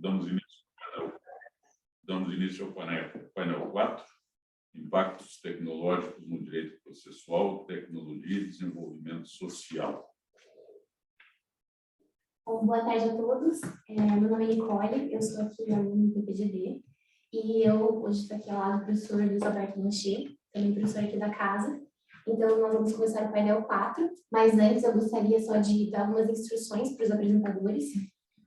Damos início ao painel 4, impactos tecnológicos no direito processual, tecnologia e desenvolvimento social. Bom, boa tarde a todos. Meu nome é Nicole, eu sou aqui aluna do PGD e eu hoje estou aqui ao lado do professor Luiz Alberto Lancher, também professor aqui da casa. Então, nós vamos começar o painel 4, mas antes eu gostaria só de dar algumas instruções para os apresentadores.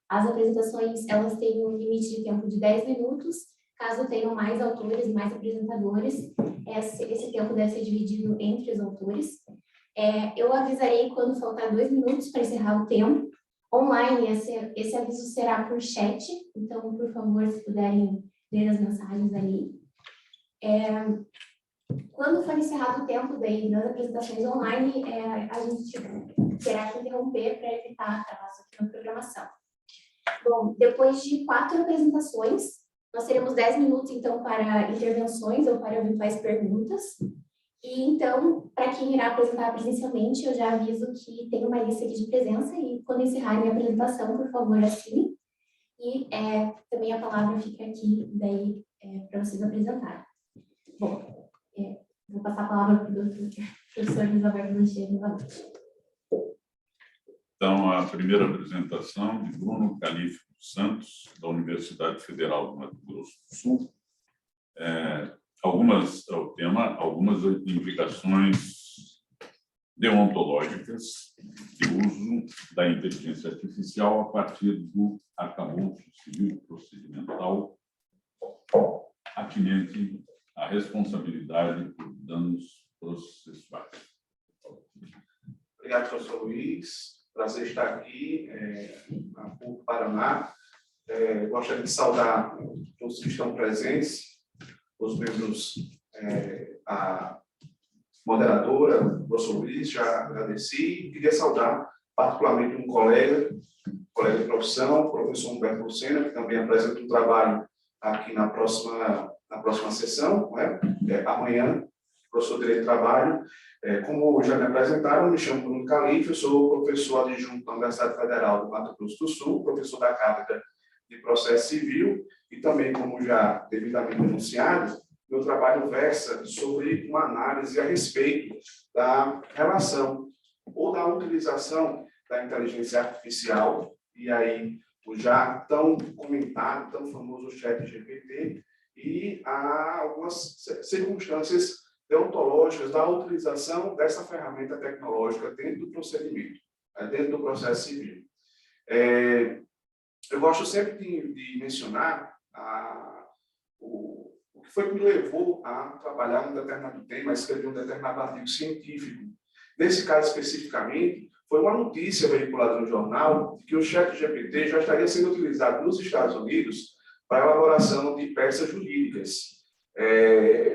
As apresentações, elas têm um limite de tempo de 10 minutos, caso tenham mais autores e mais apresentadores, esse tempo deve ser dividido entre os autores. Eu avisarei quando faltar 2 minutos para encerrar o tempo. Online, esse aviso será por chat, então, por favor, se puderem ler as mensagens ali. Quando for encerrado o tempo das apresentações online, a gente terá que interromper para evitar atraso aqui na programação. Bom, depois de 4 apresentações, nós teremos 10 minutos, então, para intervenções ou para eventuais perguntas. E, então, para quem irá apresentar presencialmente, eu já aviso que tem uma lista aqui de presença e, quando encerrarem a apresentação, por favor, assine. E também a palavra fica aqui, daí, para vocês apresentarem. Bom, vou passar a palavra para o professor Luiz Alberto Lancher novamente. Então, a primeira apresentação de Bruno Calife dos Santos, da Universidade Federal do Mato Grosso do Sul. Algumas implicações deontológicas de uso da inteligência artificial a partir do arcabouço civil procedimental atinente à responsabilidade por danos processuais. Obrigado, professor Luiz. Prazer estar aqui na PUC Paraná. Gostaria de saudar todos que estão presentes, os membros, a moderadora, o professor Luiz, já agradeci, e queria saudar particularmente um colega de profissão, o professor Humberto Lucena, que também apresenta um trabalho aqui na próxima sessão, amanhã, professor de Direito do Trabalho. Como já me apresentaram, me chamo Bruno Calife, eu sou professor adjunto da Universidade Federal do Mato Grosso do Sul, professor da Cátedra de Processo Civil, e também, como já devidamente anunciado, meu trabalho versa sobre uma análise a respeito da relação ou da utilização da inteligência artificial, e aí o já tão comentado, tão famoso ChatGPT, e há algumas circunstâncias deontológicas da utilização dessa ferramenta tecnológica dentro do procedimento, dentro do processo civil. Eu gosto sempre de mencionar o que foi que me levou a trabalhar um determinado tema, a escrever um determinado artigo científico. Nesse caso especificamente, foi uma notícia veiculada no jornal de que o ChatGPT já estaria sendo utilizado nos Estados Unidos para a elaboração de peças jurídicas.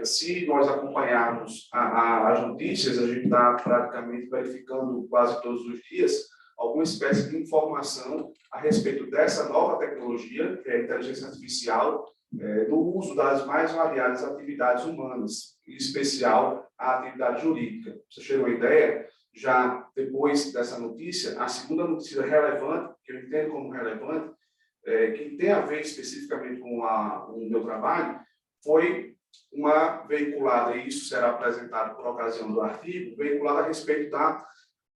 Se nós acompanharmos as notícias, a gente está praticamente verificando quase todos os dias alguma espécie de informação a respeito dessa nova tecnologia, que é a inteligência artificial, do uso das mais variadas atividades humanas, em especial a atividade jurídica. Para vocês terem uma ideia, já depois dessa notícia, a segunda notícia relevante, que eu entendo como relevante, que tem a ver especificamente com o meu trabalho, foi uma veiculada, e isso será apresentado por ocasião do artigo, veiculada a respeito da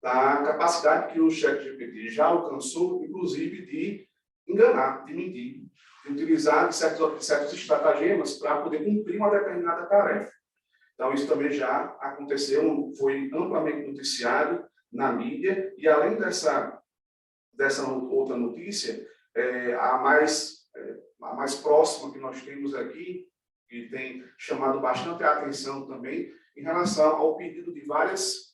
capacidade que o ChatGPT já alcançou, inclusive de enganar, de mentir, de utilizar certos estratagemas para poder cumprir uma determinada tarefa. Então, isso também já aconteceu, foi amplamente noticiado na mídia, e além dessa outra notícia, a mais próxima que nós temos aqui, que tem chamado bastante a atenção também, em relação ao pedido de várias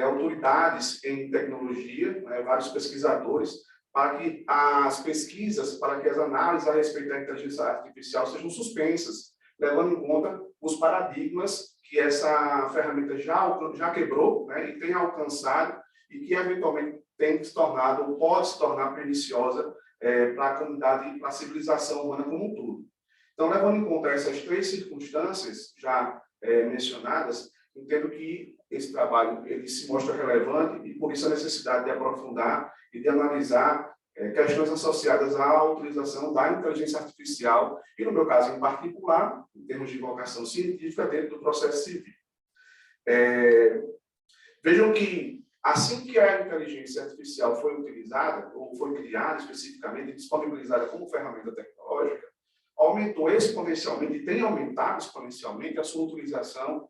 autoridades em tecnologia, vários pesquisadores, para que as pesquisas, para que as análises a respeito da inteligência artificial sejam suspensas, levando em conta os paradigmas que essa ferramenta já quebrou, e tem alcançado, e que eventualmente tem se tornado, ou pode se tornar perniciosa para a comunidade e para a civilização humana como um todo. Então, levando em conta essas 3 circunstâncias já mencionadas, entendo que esse trabalho ele se mostra relevante e, por isso, a necessidade de aprofundar e de analisar questões associadas à utilização da inteligência artificial, e no meu caso em particular, em termos de vocação científica, dentro do processo civil. Vejam que, assim que a inteligência artificial foi utilizada, ou foi criada especificamente e disponibilizada como ferramenta tecnológica, aumentou exponencialmente, e tem aumentado exponencialmente a sua utilização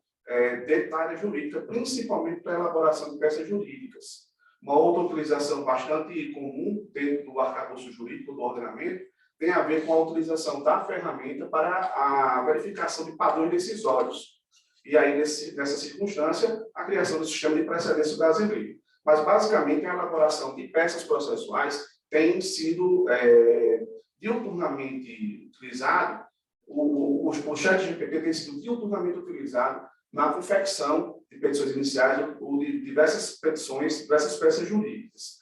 dentro da área jurídica, principalmente para a elaboração de peças jurídicas. Uma outra utilização bastante comum dentro do arcabouço jurídico do ordenamento tem a ver com a utilização da ferramenta para a verificação de padrões decisórios. E aí, nessa circunstância, a criação do sistema de precedência brasileiro. Mas, basicamente, a elaboração de peças processuais tem sido diuturnamente utilizado, o ChatGPT tem sido diuturnamente utilizado na confecção de petições iniciais ou de diversas petições, diversas peças jurídicas.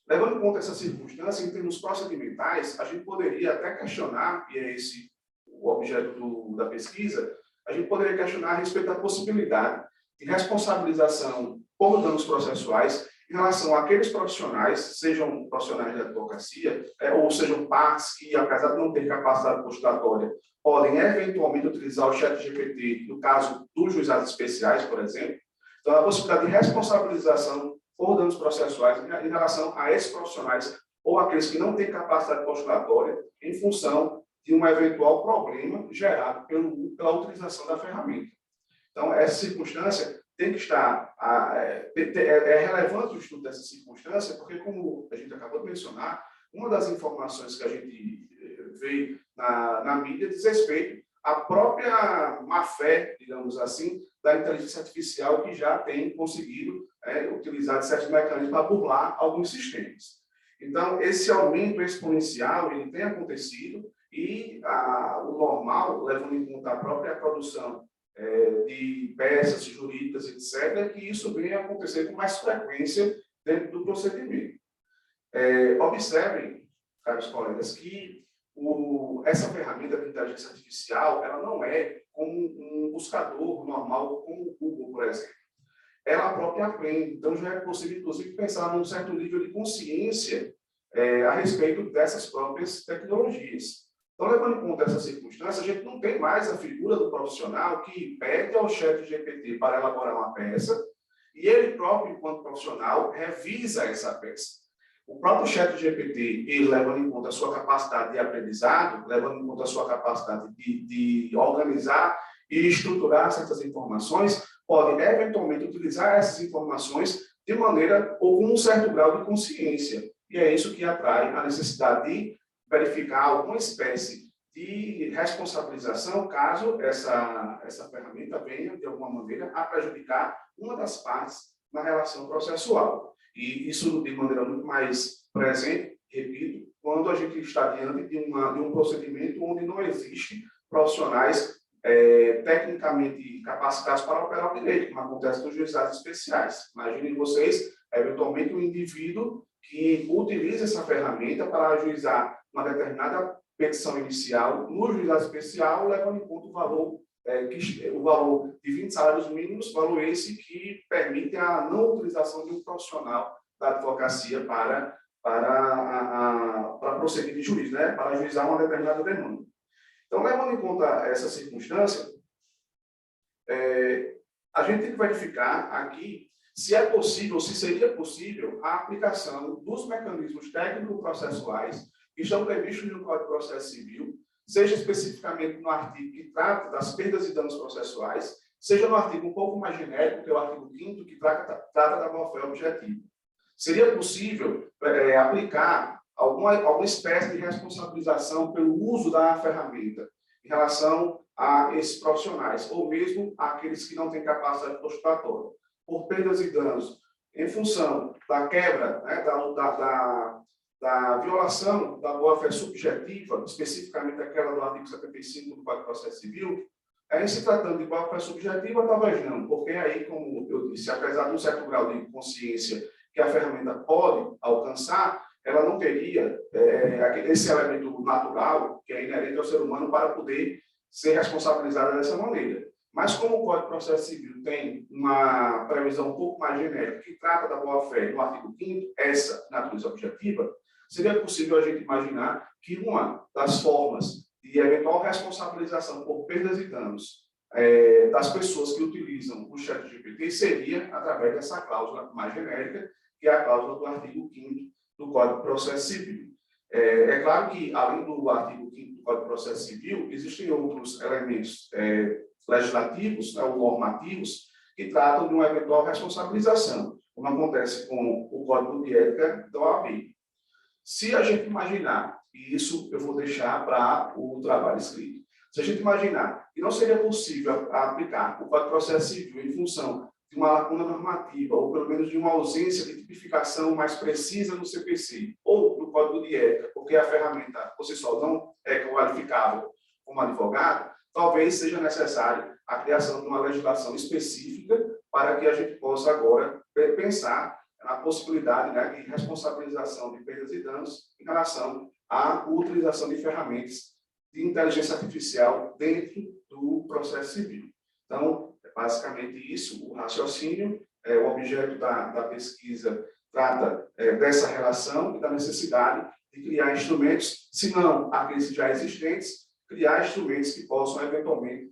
Levando em conta essa circunstância, em termos procedimentais, a gente poderia até questionar, e é esse o objeto da pesquisa, a gente poderia questionar a respeito da possibilidade de responsabilização por danos processuais em relação àqueles profissionais, sejam profissionais de advocacia, ou sejam partes que, apesar de não ter capacidade postulatória, podem eventualmente utilizar o ChatGPT, no caso dos juizados especiais, por exemplo. Então, a possibilidade de responsabilização por danos processuais em relação a esses profissionais ou aqueles que não têm capacidade postulatória em função de um eventual problema gerado pela utilização da ferramenta. Então, essa circunstância tem que estar... É relevante o estudo dessa circunstância, porque, como a gente acabou de mencionar, uma das informações que a gente vê na mídia diz respeito à própria má-fé, digamos assim, da inteligência artificial que já tem conseguido utilizar certos mecanismos para burlar alguns sistemas. Então, esse aumento exponencial ele tem acontecido e o normal, levando em conta a própria produção de peças jurídicas, etc., que isso venha a acontecer com mais frequência dentro do procedimento. Observem, caros colegas, que essa ferramenta de inteligência artificial ela não é como um buscador normal, como o Google, por exemplo. Ela própria aprende, então já é possível, inclusive, pensar num certo nível de consciência a respeito dessas próprias tecnologias. Então, levando em conta essa circunstância, a gente não tem mais a figura do profissional que pede ao ChatGPT para elaborar uma peça e ele próprio, enquanto profissional, revisa essa peça. O próprio ChatGPT, ele levando em conta a sua capacidade de aprendizado, levando em conta a sua capacidade de organizar e estruturar certas informações, pode eventualmente utilizar essas informações de maneira ou com um certo grau de consciência. E é isso que atrai a necessidade de verificar alguma espécie de responsabilização caso essa ferramenta venha, de alguma maneira, a prejudicar uma das partes na relação processual. E isso de maneira muito mais presente, repito, quando a gente está diante de um procedimento onde não existe profissionais tecnicamente capacitados para operar o direito, como acontece nos juizados especiais. Imaginem vocês, eventualmente, um indivíduo que utiliza essa ferramenta para ajuizar uma determinada petição inicial no juizado especial, levando em conta o valor de 20 salários mínimos, valor esse que permite a não utilização de um profissional da advocacia para proceder de juízo, para ajuizar uma determinada demanda. Então, levando em conta essa circunstância, a gente tem que verificar aqui se é possível, se seria possível, a aplicação dos mecanismos técnico-processuais que estão previstos no Código de Processo Civil, seja especificamente no artigo que trata das perdas e danos processuais, seja no artigo um pouco mais genérico, que é o artigo 5º, que trata da boa-fé objetiva. Seria possível aplicar alguma espécie de responsabilização pelo uso da ferramenta em relação a esses profissionais, ou mesmo àqueles que não têm capacidade postulatória, por perdas e danos, em função da quebra, da violação da boa-fé subjetiva, especificamente aquela do artigo 75 do Código de Processo Civil, em se tratando de boa-fé subjetiva, talvez não, porque aí, como eu disse, apesar de um certo grau de consciência que a ferramenta pode alcançar, ela não teria esse elemento natural que é inerente ao ser humano para poder ser responsabilizada dessa maneira. Mas como o Código de Processo Civil tem uma previsão um pouco mais genérica, que trata da boa-fé no artigo 5º, essa natureza objetiva, seria possível a gente imaginar que uma das formas de eventual responsabilização por perdas e danos das pessoas que utilizam o ChatGPT seria através dessa cláusula mais genérica, que é a cláusula do artigo 5º do Código de Processo Civil. É claro que, além do artigo 5º do Código de Processo Civil, existem outros elementos legislativos, ou normativos, que tratam de uma eventual responsabilização, como acontece com o Código de Ética da OAB. Se a gente imaginar, e isso eu vou deixar para o trabalho escrito, se a gente imaginar que não seria possível aplicar o Código de Processo Civil em função de uma lacuna normativa, ou pelo menos de uma ausência de tipificação mais precisa no CPC, ou no Código de Ética, porque a ferramenta por si só não é qualificável como advogado, talvez seja necessário a criação de uma legislação específica para que a gente possa agora pensar na possibilidade, né, de responsabilização de perdas e danos em relação à utilização de ferramentas de inteligência artificial dentro do processo civil. Então, é basicamente isso, o raciocínio, o objeto da pesquisa trata dessa relação e da necessidade de criar instrumentos, se não aqueles já existentes, criar instrumentos que possam, eventualmente,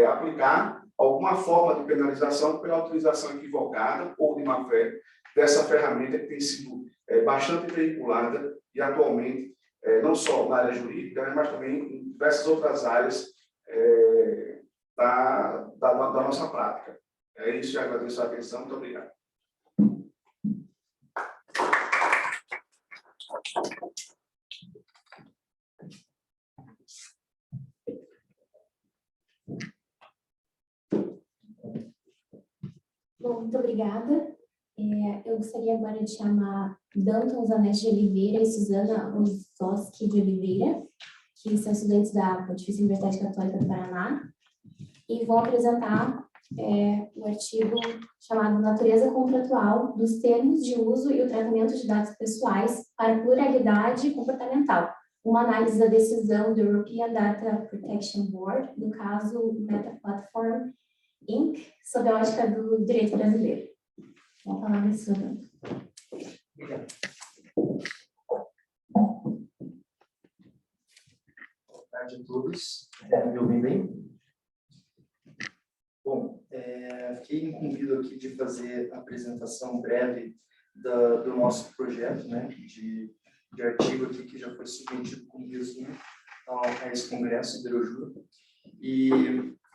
aplicar alguma forma de penalização pela utilização equivocada ou de má-fé dessa ferramenta que tem sido bastante veiculada e, atualmente, não só na área jurídica, né, mas também em diversas outras áreas da nossa prática. É isso, eu agradeço a atenção. Muito obrigado. Bom, muito obrigada. Eu gostaria agora de chamar Danton Zanetti de Oliveira e Suzana Ozoski de Oliveira, que são estudantes da Pontifícia Universidade Católica do Paraná, e vão apresentar o artigo chamado Natureza Contratual dos Termos de Uso e o Tratamento de Dados Pessoais para Pluralidade Comportamental, uma análise da decisão do European Data Protection Board, no caso Meta Platform Inc., sob a ótica do direito brasileiro. Vou falar nesse momento. Obrigado. Boa tarde a todos. Me ouvem bem? Bom, fiquei incumbido aqui de fazer a apresentação breve do nosso projeto, né, de artigo aqui que já foi submetido como resumo a esse congresso, Hidrojur. E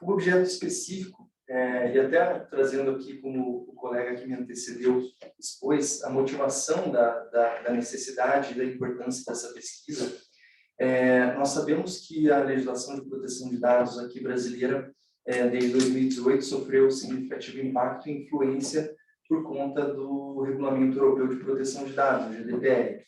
o objeto específico, e até trazendo aqui, como o colega que me antecedeu expôs, a motivação da necessidade e da importância dessa pesquisa, nós sabemos que a legislação de proteção de dados aqui brasileira, desde 2018, sofreu significativo impacto e influência por conta do Regulamento Europeu de Proteção de Dados, o GDPR.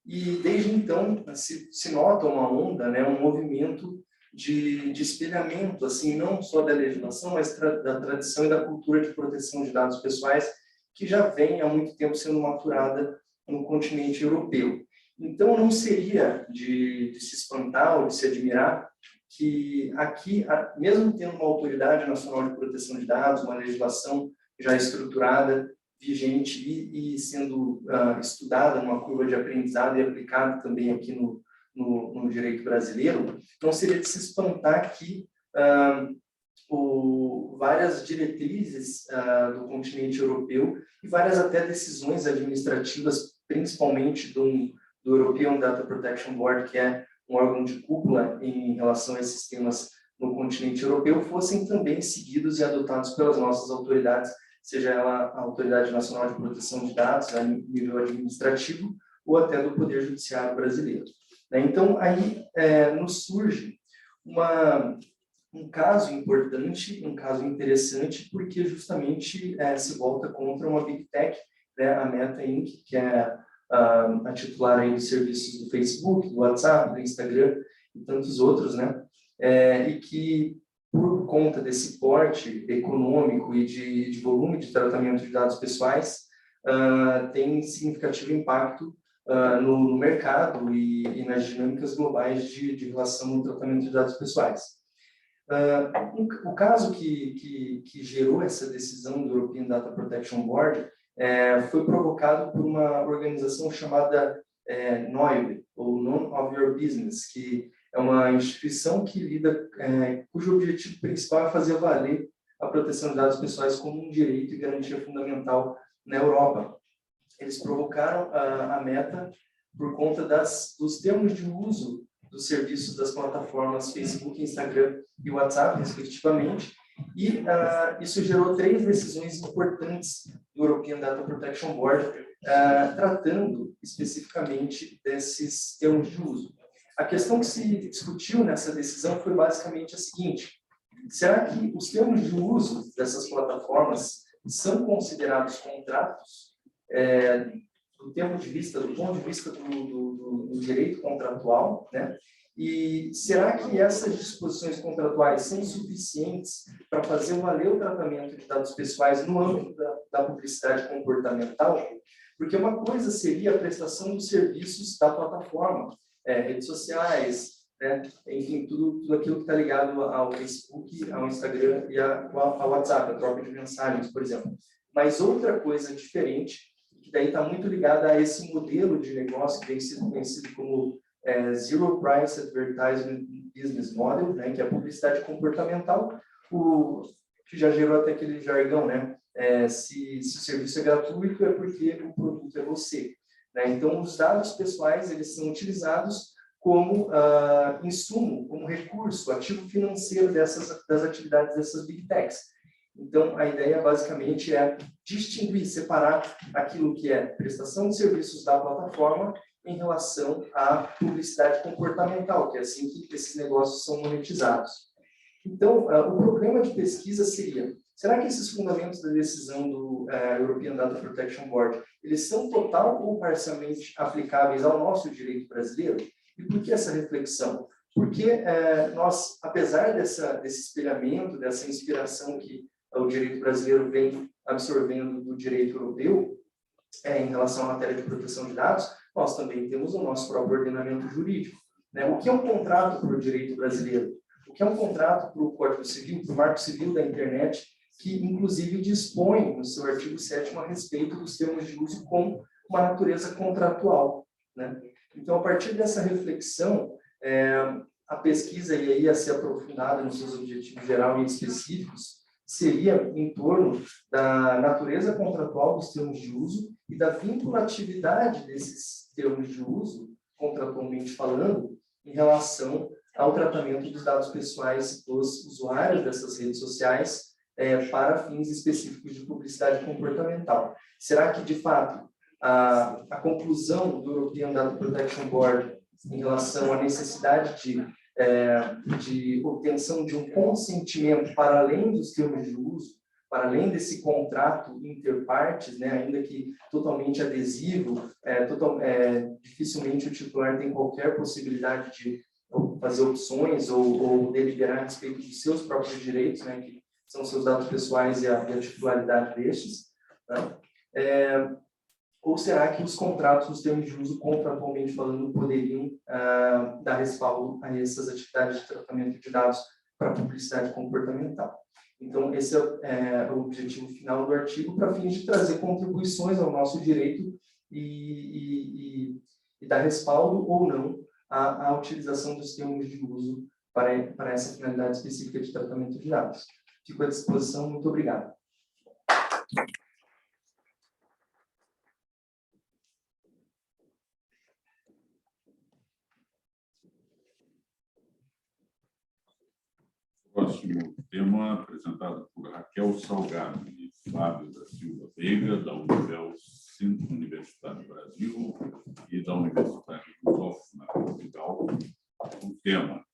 E, desde então, se nota uma onda, né, um movimento de espelhamento, assim, não só da legislação, mas da tradição e da cultura de proteção de dados pessoais, que já vem há muito tempo sendo maturada no continente europeu. Então, não seria de se espantar ou de se admirar que aqui, mesmo tendo uma Autoridade Nacional de Proteção de Dados, uma legislação já estruturada, vigente e sendo estudada numa curva de aprendizado e aplicada também aqui no direito brasileiro, não seria de se espantar que várias diretrizes do continente europeu e várias até decisões administrativas, principalmente do European Data Protection Board, que é um órgão de cúpula em relação a esses temas no continente europeu, fossem também seguidos e adotados pelas nossas autoridades, seja ela a Autoridade Nacional de Proteção de Dados, a nível administrativo, ou até do Poder Judiciário brasileiro. Então, aí nos surge um caso importante, um caso interessante, porque justamente se volta contra uma Big Tech, né, a Meta Inc., que é a titular aí dos serviços do Facebook, do WhatsApp, do Instagram e tantos outros, né, e que, por conta desse porte econômico e de volume de tratamento de dados pessoais, tem significativo impacto no mercado e nas dinâmicas globais de relação ao tratamento de dados pessoais. O caso que gerou essa decisão do European Data Protection Board foi provocado por uma organização chamada NOIB, ou None of Your Business, que é uma instituição que lida, cujo objetivo principal é fazer valer a proteção de dados pessoais como um direito e garantia fundamental na Europa. Eles provocaram a Meta por conta dos termos de uso dos serviços das plataformas Facebook, Instagram e WhatsApp, respectivamente, e isso gerou 3 decisões importantes do European Data Protection Board, tratando especificamente desses termos de uso. A questão que se discutiu nessa decisão foi basicamente a seguinte: será que os termos de uso dessas plataformas são considerados contratos do ponto de vista do direito contratual, né? E será que essas disposições contratuais são suficientes para fazer valer o tratamento de dados pessoais no âmbito da publicidade comportamental? Porque uma coisa seria a prestação dos serviços da plataforma, redes sociais, né? Enfim, tudo aquilo que está ligado ao Facebook, ao Instagram e ao WhatsApp, a troca de mensagens, por exemplo. Mas outra coisa diferente, que daí está muito ligada a esse modelo de negócio que tem sido conhecido como Zero Price Advertisement Business Model, né, que é a publicidade comportamental, que já gerou até aquele jargão, né? Se o serviço é gratuito, é porque o produto é você. Né? Então, os dados pessoais eles são utilizados como insumo, como recurso, ativo financeiro das atividades dessas Big Techs. Então, a ideia basicamente é distinguir, separar aquilo que é prestação de serviços da plataforma em relação à publicidade comportamental, que é assim que esses negócios são monetizados. Então, o problema de pesquisa seria: será que esses fundamentos da decisão do European Data Protection Board, eles são total ou parcialmente aplicáveis ao nosso direito brasileiro? E por que essa reflexão? Porque nós, apesar desse espelhamento, dessa inspiração que o direito brasileiro vem absorvendo do direito europeu, em relação à matéria de proteção de dados, nós também temos o nosso próprio ordenamento jurídico. Né? O que é um contrato para o direito brasileiro? O que é um contrato para o Código Civil, para o Marco Civil da Internet, que inclusive dispõe no seu artigo 7º a respeito dos termos de uso com uma natureza contratual. Né? Então, a partir dessa reflexão, a pesquisa ia ser aprofundada nos seus objetivos gerais e específicos, seria em torno da natureza contratual dos termos de uso e da vinculatividade desses termos de uso, contratualmente falando, em relação ao tratamento dos dados pessoais dos usuários dessas redes sociais para fins específicos de publicidade comportamental. Será que, de fato, a conclusão do European Data Protection Board em relação à necessidade de obtenção de um consentimento para além dos termos de uso, para além desse contrato interpartes, né, ainda que totalmente adesivo, dificilmente o titular tem qualquer possibilidade de fazer opções ou deliberar a respeito dos seus próprios direitos, né, que são seus dados pessoais e a titularidade destes, né? Ou será que os contratos, os termos de uso, contratualmente falando, poderiam dar respaldo a essas atividades de tratamento de dados para publicidade comportamental? Então, esse é o objetivo final do artigo, para fins de trazer contribuições ao nosso direito e dar respaldo ou não à utilização dos termos de uso para essa finalidade específica de tratamento de dados. Fico à disposição. Muito obrigado. Próximo tema apresentado por Raquel Salgado e Flávio da Silva Veiga, da Centro Universitário do Brasil e da Universidade do Golfo, na Portugal. O tema: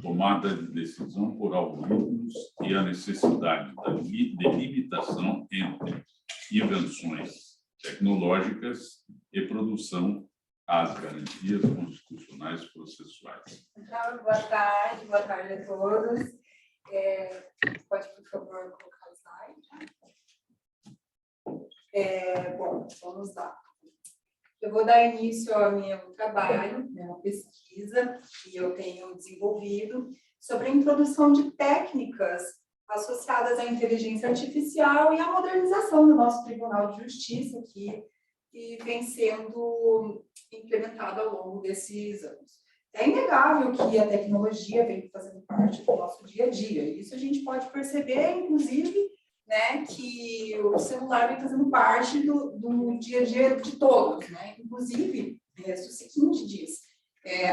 tomada de decisão por algoritmos e a necessidade da delimitação entre invenções tecnológicas e produção às garantias constitucionais processuais. Então, boa tarde a todos. Pode, por favor, colocar o slide. Bom, vamos lá. Eu vou dar início ao meu trabalho, uma pesquisa que eu tenho desenvolvido sobre a introdução de técnicas associadas à inteligência artificial e à modernização do nosso Tribunal de Justiça, que vem sendo implementado ao longo desses anos. É inegável que a tecnologia vem fazendo parte do nosso dia a dia. Isso a gente pode perceber, inclusive, né, que o celular vem fazendo parte do dia a dia de todos, né? Inclusive, o seguinte diz,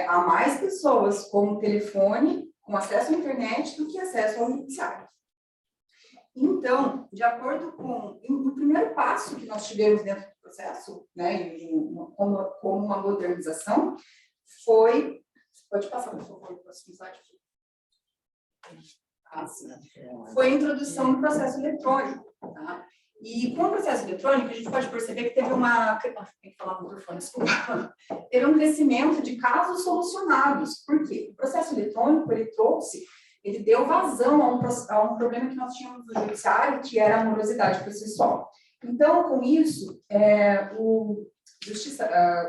há mais pessoas com telefone, com acesso à internet, do que acesso ao judiciário. Então, de acordo com o primeiro passo que nós tivemos dentro do processo, né, como uma modernização, foi... Pode passar, por favor, o próximo slide. Foi a introdução do processo eletrônico. Tá? E com o processo eletrônico, a gente pode perceber que teve tem que falar no microfone, desculpa. Teve um crescimento de casos solucionados. Por quê? O processo eletrônico, ele deu vazão a um problema que nós tínhamos no judiciário, que era a morosidade processual. Então, com isso, o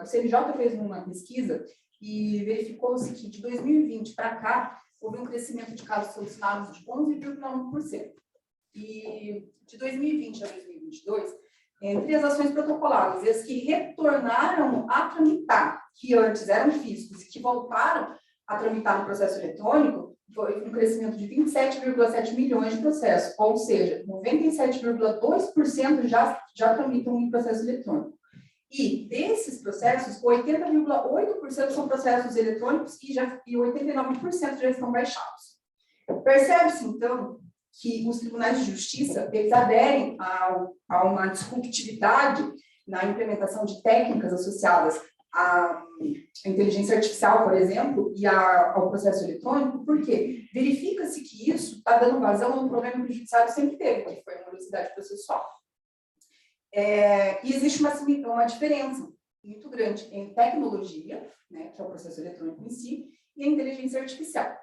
CNJ fez uma pesquisa e verificou-se que de 2020 para cá, houve um crescimento de casos solucionados de 11,1%. E de 2020 a 2022, entre as ações protocoladas e as que retornaram a tramitar, que antes eram físicos e que voltaram a tramitar no processo eletrônico, foi um crescimento de 27,7 milhões de processos, ou seja, 97,2% já tramitam em processo eletrônico. E desses processos, 80,8% são processos eletrônicos e 89% já estão baixados. Percebe-se, então, que os tribunais de justiça, eles aderem a uma disruptividade na implementação de técnicas associadas à inteligência artificial, por exemplo, e ao processo eletrônico, porque verifica-se que isso está dando vazão a um problema que o judiciário sempre teve, que foi a morosidade processual. E existe uma diferença muito grande entre tecnologia, né, que é o processo eletrônico em si, e a inteligência artificial.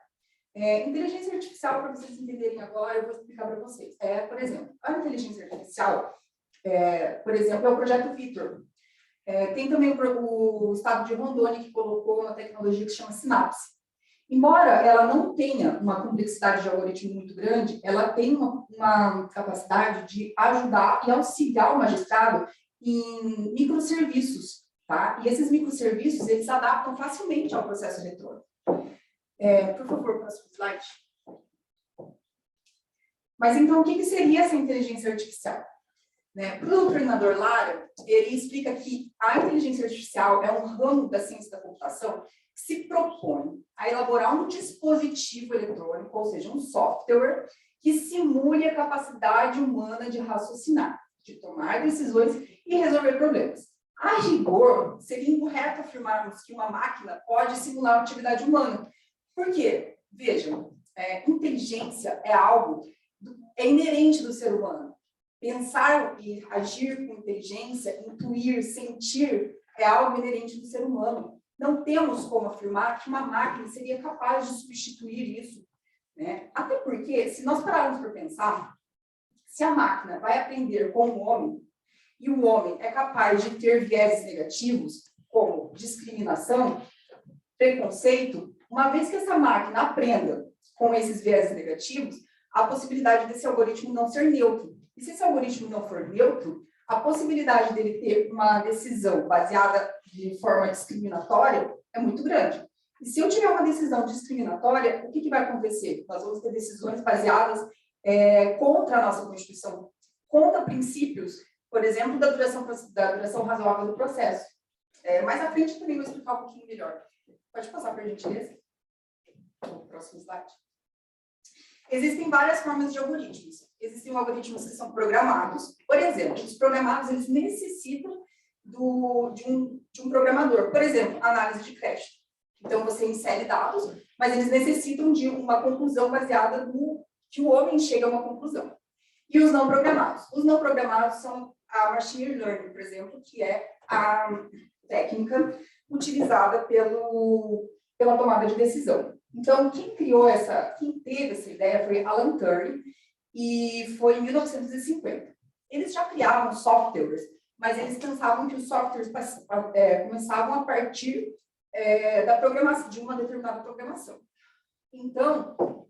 Inteligência artificial, para vocês entenderem agora, eu vou explicar para vocês. Por exemplo, a inteligência artificial, por exemplo, é o projeto Vitor. Tem também o estado de Rondônia, que colocou uma tecnologia que se chama Synapse. Embora ela não tenha uma complexidade de algoritmo muito grande, ela tem uma capacidade de ajudar e auxiliar o magistrado em microserviços, tá? E esses microserviços, eles se adaptam facilmente ao processo eletrônico. Por favor, próximo slide. Mas então, o que seria essa inteligência artificial? Para o doutrinador Lara, ele explica que a inteligência artificial é um ramo da ciência da computação que se propõe a elaborar um dispositivo eletrônico, ou seja, um software, que simule a capacidade humana de raciocinar, de tomar decisões e resolver problemas. A rigor, seria incorreto afirmarmos que uma máquina pode simular a atividade humana. Por quê? Vejam, inteligência é algo inerente do ser humano. Pensar e agir com inteligência, intuir, sentir, é algo inerente do ser humano. Não temos como afirmar que uma máquina seria capaz de substituir isso, né? Até porque, se nós pararmos para pensar, se a máquina vai aprender com o homem, e o homem é capaz de ter vieses negativos, como discriminação, preconceito, uma vez que essa máquina aprenda com esses vieses negativos, a possibilidade desse algoritmo não ser neutro. E se esse algoritmo não for neutro, a possibilidade dele ter uma decisão baseada de forma discriminatória é muito grande. E se eu tiver uma decisão discriminatória, o que vai acontecer? Nós vamos ter decisões baseadas contra a nossa Constituição, contra princípios, por exemplo, da duração razoável do processo. Mais à frente eu também vou explicar um pouquinho melhor. Pode passar, por gentileza? O próximo slide. Existem várias formas de algoritmos. Existem algoritmos que são programados. Por exemplo, os programados, eles necessitam de um programador. Por exemplo, análise de crédito. Então, você insere dados, mas eles necessitam de uma conclusão baseada no que o homem chega a uma conclusão. E os não programados? Os não programados são a machine learning, por exemplo, que é a técnica utilizada pela tomada de decisão. Então, quem teve essa ideia foi Alan Turing, e foi em 1950. Eles já criavam softwares, mas eles pensavam que os softwares começavam a partir de uma determinada programação. Então,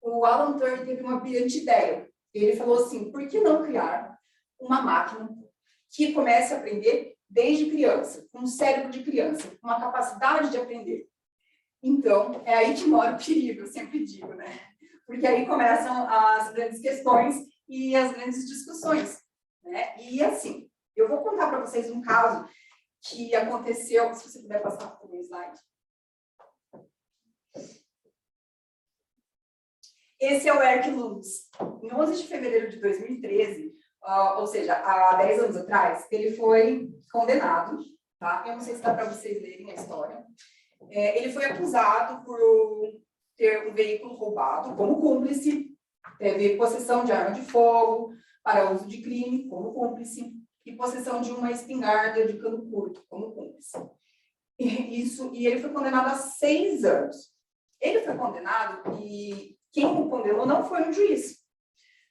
o Alan Turing teve uma brilhante ideia. Ele falou assim, por que não criar uma máquina que comece a aprender desde criança, com um cérebro de criança, com uma capacidade de aprender? Então, é aí que mora o perigo, eu sempre digo, né? Porque aí começam as grandes questões e as grandes discussões, né? E assim, eu vou contar para vocês um caso que aconteceu, se você puder passar para o slide. Esse é o Eric Lutz. Em 11 de fevereiro de 2013, ou seja, há 10 anos atrás, ele foi condenado, tá? Eu não sei se dá para vocês lerem a história. Ele foi acusado por ter um veículo roubado como cúmplice, teve possessão de arma de fogo para uso de crime como cúmplice e possessão de uma espingarda de cano curto como cúmplice. E ele foi condenado a 6 anos. Ele foi condenado e quem o condenou não foi um juiz,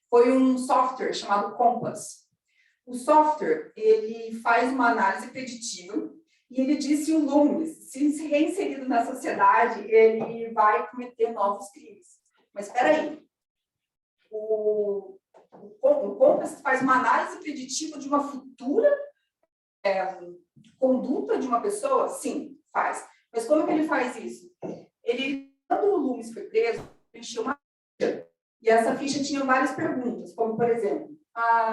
foi um software chamado Compass. O software, ele faz uma análise preditiva e ele diz que o Loomis, se reinserido na sociedade, ele vai cometer novos crimes. Mas espera aí, o Compass faz uma análise preditiva de uma futura conduta de uma pessoa? Sim, faz. Mas como que ele faz isso? Quando o Loomis foi preso, encheu uma ficha. E essa ficha tinha várias perguntas, como, por exemplo,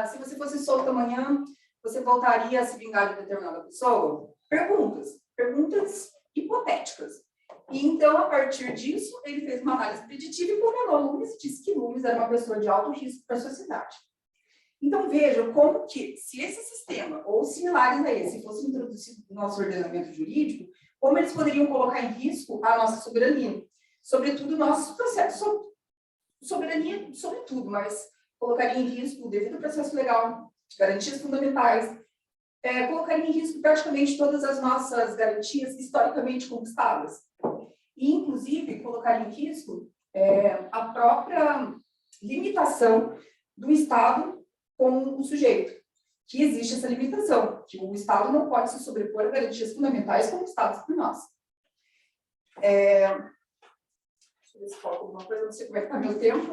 se você fosse solto amanhã, você voltaria a se vingar de determinada pessoa? Perguntas hipotéticas. E então, a partir disso, ele fez uma análise preditiva e condenou Loomis e disse que Loomis era uma pessoa de alto risco para a sociedade. Então, vejam como que, se esse sistema, ou similares a esse, fosse introduzido no nosso ordenamento jurídico, como eles poderiam colocar em risco a nossa soberania. Sobretudo, nossos processos, soberania sobre tudo, mas colocaria em risco o devido processo legal, garantias fundamentais, colocaria em risco praticamente todas as nossas garantias historicamente conquistadas. E, inclusive, colocaria em risco a própria limitação do Estado como o sujeito, que existe essa limitação, que o Estado não pode se sobrepor a garantias fundamentais conquistadas por nós. Deixa eu ver se falta alguma coisa, não sei como é que está meu tempo.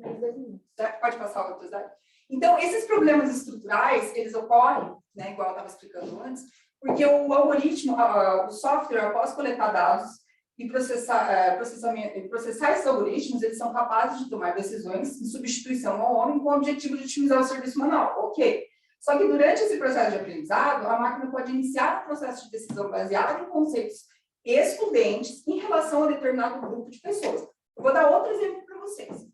Mais 2 minutos. Pode passar o outro slide? Então, esses problemas estruturais, eles ocorrem, né, igual eu estava explicando antes, porque o algoritmo, o software, após coletar dados e processar esses algoritmos, eles são capazes de tomar decisões de substituição ao homem com o objetivo de otimizar o serviço manual. Ok. Só que durante esse processo de aprendizado, a máquina pode iniciar um processo de decisão baseado em conceitos excludentes em relação a determinado grupo de pessoas. Eu vou dar outro exemplo para vocês.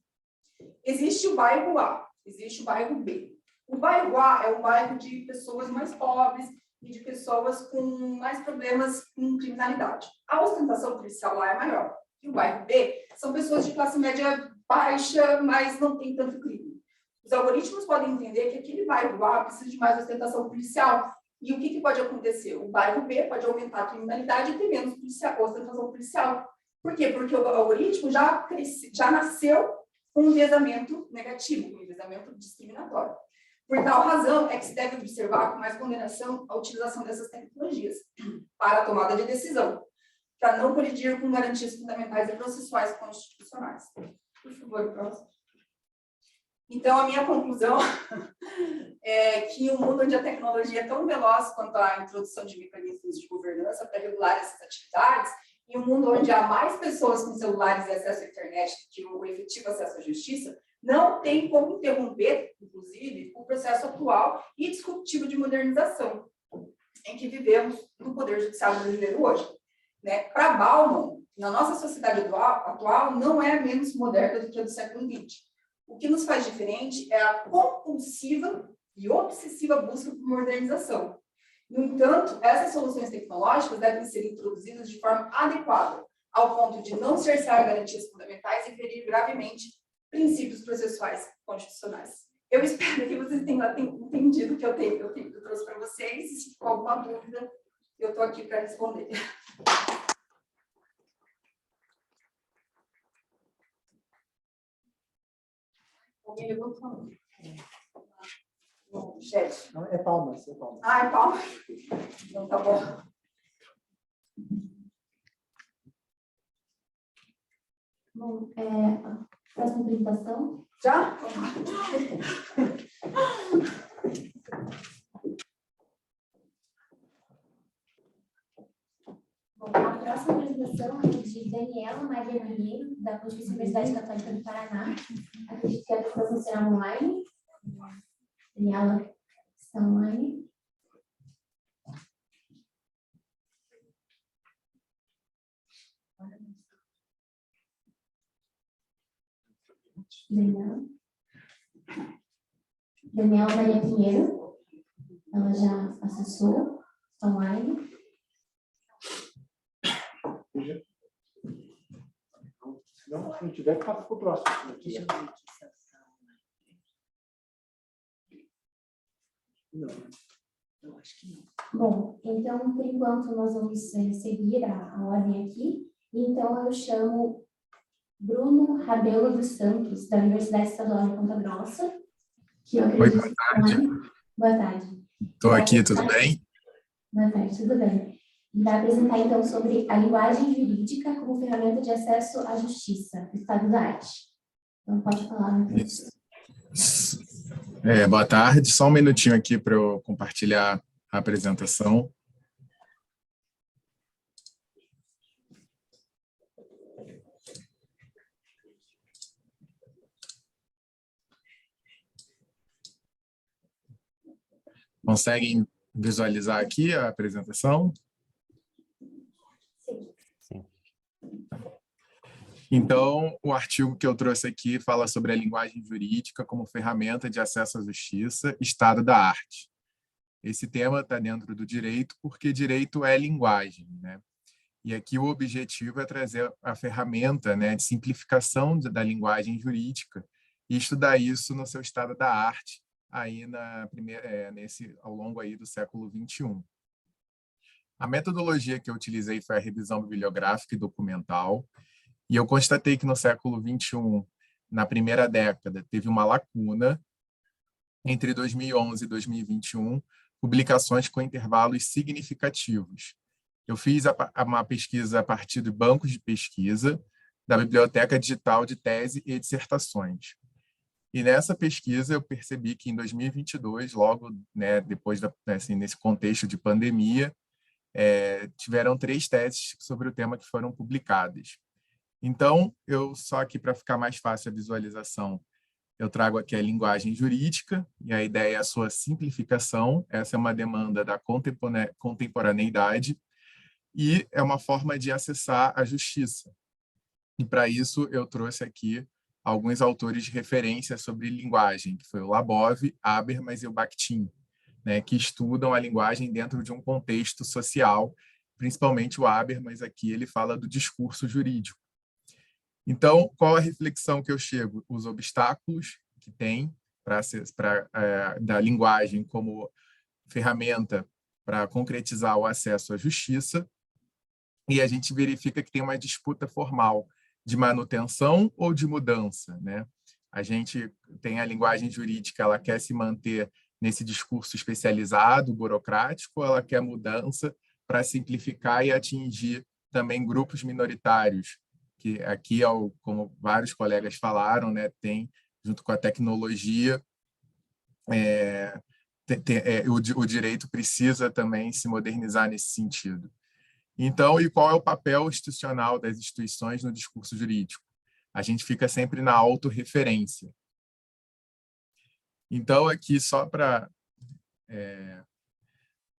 Existe o bairro A, existe o bairro B. O bairro A é um bairro de pessoas mais pobres e de pessoas com mais problemas com criminalidade. A ostentação policial lá é maior. E o bairro B são pessoas de classe média baixa, mas não tem tanto crime. Os algoritmos podem entender que aquele bairro A precisa de mais ostentação policial. E o que pode acontecer? O bairro B pode aumentar a criminalidade e ter menos ostentação policial. Por quê? Porque o algoritmo já nasceu com um enviesamento negativo, com um enviesamento discriminatório. Por tal razão, é que se deve observar com mais ponderação a utilização dessas tecnologias para a tomada de decisão, para não colidir com garantias fundamentais e processuais constitucionais. Por favor, próximo. Então, a minha conclusão é que um mundo onde a tecnologia é tão veloz quanto a introdução de mecanismos de governança para regular essas atividades, e um mundo onde há mais pessoas com celulares e acesso à internet do que o efetivo acesso à justiça, não tem como interromper, inclusive, o processo atual e disruptivo de modernização em que vivemos no Poder Judiciário brasileiro hoje. Né? Para Bauman, na nossa sociedade atual, não é menos moderna do que a do século XX. O que nos faz diferente é a compulsiva e obsessiva busca por modernização. No entanto, essas soluções tecnológicas devem ser introduzidas de forma adequada, ao ponto de não cercear garantias fundamentais e ferir gravemente princípios processuais constitucionais. Eu espero que vocês tenham entendido o que eu trouxe para vocês, e se ficou alguma dúvida, eu estou aqui para responder. Alguém levantou a mão? Bom, chefe. Não, é palmas, é palmas. Ah, é palmas? Então tá bom. Bom, próxima apresentação. Já? Vamos lá. Bom, a próxima apresentação é de Daniela Maria Pinheiro, da Pontifícia Universidade Católica do Paraná. Acredito que a apresentação será online. Daniela está online. Daniela Maria Pinheiro, ela já acessou, está online. Se não tiver, passa para o próximo. Não, eu acho que não. Bom, então, por enquanto, nós vamos seguir a ordem aqui. Então, eu chamo Bruno Rabelo dos Santos, da Universidade Estadual de Ponta Grossa, que eu acredito Oi, boa tarde. Boa tarde. Estou aqui, tudo bem? Boa tarde, tudo bem. E vai apresentar, então, sobre a linguagem jurídica como ferramenta de acesso à justiça, o estado da arte. Então, pode falar, Matheus. Boa tarde, só um minutinho aqui para eu compartilhar a apresentação. Conseguem visualizar aqui a apresentação? Sim. Então, o artigo que eu trouxe aqui fala sobre a linguagem jurídica como ferramenta de acesso à justiça, estado da arte. Esse tema está dentro do direito, porque direito é linguagem, né? E aqui o objetivo é trazer a ferramenta, né, de simplificação da linguagem jurídica e estudar isso no seu estado da arte, aí ao longo aí do século XXI. A metodologia que eu utilizei foi a revisão bibliográfica e documental, e eu constatei que no século XXI, na primeira década, teve uma lacuna entre 2011 e 2021, publicações com intervalos significativos. Eu fiz uma pesquisa a partir de bancos de pesquisa da Biblioteca Digital de Tese e Dissertações. E nessa pesquisa eu percebi que em 2022, logo, né, depois nesse contexto de pandemia, tiveram 3 teses sobre o tema que foram publicadas. Então, só aqui para ficar mais fácil a visualização, eu trago aqui a linguagem jurídica, e a ideia é a sua simplificação. Essa é uma demanda da contemporaneidade, e é uma forma de acessar a justiça. E para isso eu trouxe aqui alguns autores de referência sobre linguagem, que foi o Labov, Habermas e o Bakhtin, né, que estudam a linguagem dentro de um contexto social, principalmente o Habermas aqui, ele fala do discurso jurídico. Então, qual a reflexão que eu chego? Os obstáculos que tem da linguagem como ferramenta para concretizar o acesso à justiça, e a gente verifica que tem uma disputa formal de manutenção ou de mudança, né? A gente tem a linguagem jurídica, ela quer se manter nesse discurso especializado, burocrático, ou ela quer mudança para simplificar e atingir também grupos minoritários, que aqui, como vários colegas falaram, né, tem, junto com a tecnologia, o direito precisa também se modernizar nesse sentido. Então, e qual é o papel institucional das instituições no discurso jurídico? A gente fica sempre na autorreferência. Então, aqui, só para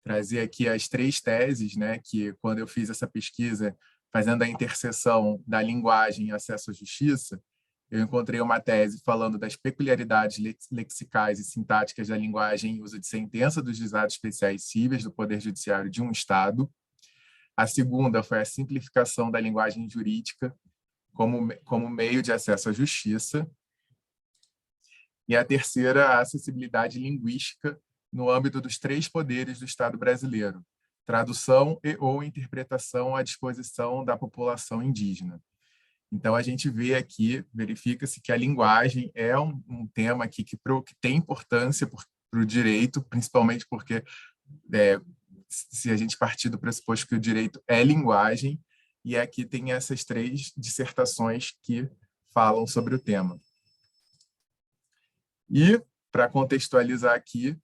trazer aqui as 3 teses, né, que quando eu fiz essa pesquisa, fazendo a interseção da linguagem e acesso à justiça, eu encontrei uma tese falando das peculiaridades lexicais e sintáticas da linguagem em uso de sentença dos juizados especiais cíveis do Poder Judiciário de um Estado. A segunda foi a simplificação da linguagem jurídica como meio de acesso à justiça. E a terceira, a acessibilidade linguística no âmbito dos 3 poderes do Estado brasileiro: tradução ou interpretação à disposição da população indígena. Então, a gente vê aqui, verifica-se que a linguagem é um tema aqui que tem importância para o direito, principalmente porque se a gente partir do pressuposto que o direito é linguagem, e aqui tem essas 3 dissertações que falam sobre o tema. E, para contextualizar aqui,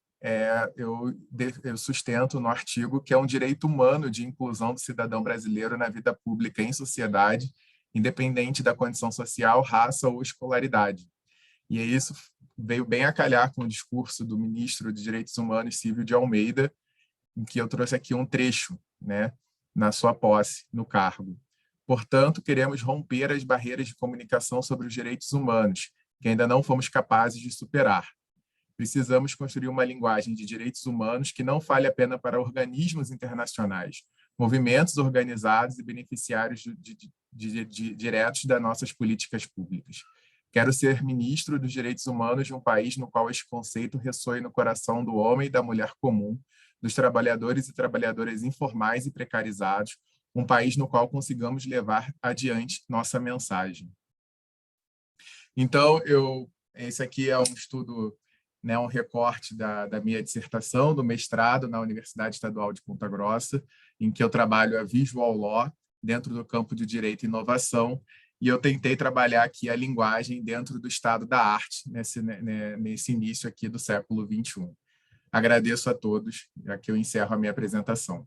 eu sustento no artigo que é um direito humano de inclusão do cidadão brasileiro na vida pública em sociedade, independente da condição social, raça ou escolaridade. E isso veio bem a calhar com o discurso do ministro de Direitos Humanos, Silvio de Almeida, em que eu trouxe aqui um trecho, né, na sua posse, no cargo. Portanto, queremos romper as barreiras de comunicação sobre os direitos humanos, que ainda não fomos capazes de superar. Precisamos construir uma linguagem de direitos humanos que não fale apenas para organismos internacionais, movimentos organizados e beneficiários diretos das nossas políticas públicas. Quero ser ministro dos direitos humanos de um país no qual esse conceito ressoe no coração do homem e da mulher comum, dos trabalhadores e trabalhadoras informais e precarizados, um país no qual consigamos levar adiante nossa mensagem. Então, esse aqui é um estudo, né, um recorte da minha dissertação, do mestrado na Universidade Estadual de Ponta Grossa, em que eu trabalho a Visual Law, dentro do campo de Direito e Inovação, e eu tentei trabalhar aqui a linguagem dentro do estado da arte, nesse início aqui do século XXI. Agradeço a todos, já que eu encerro a minha apresentação.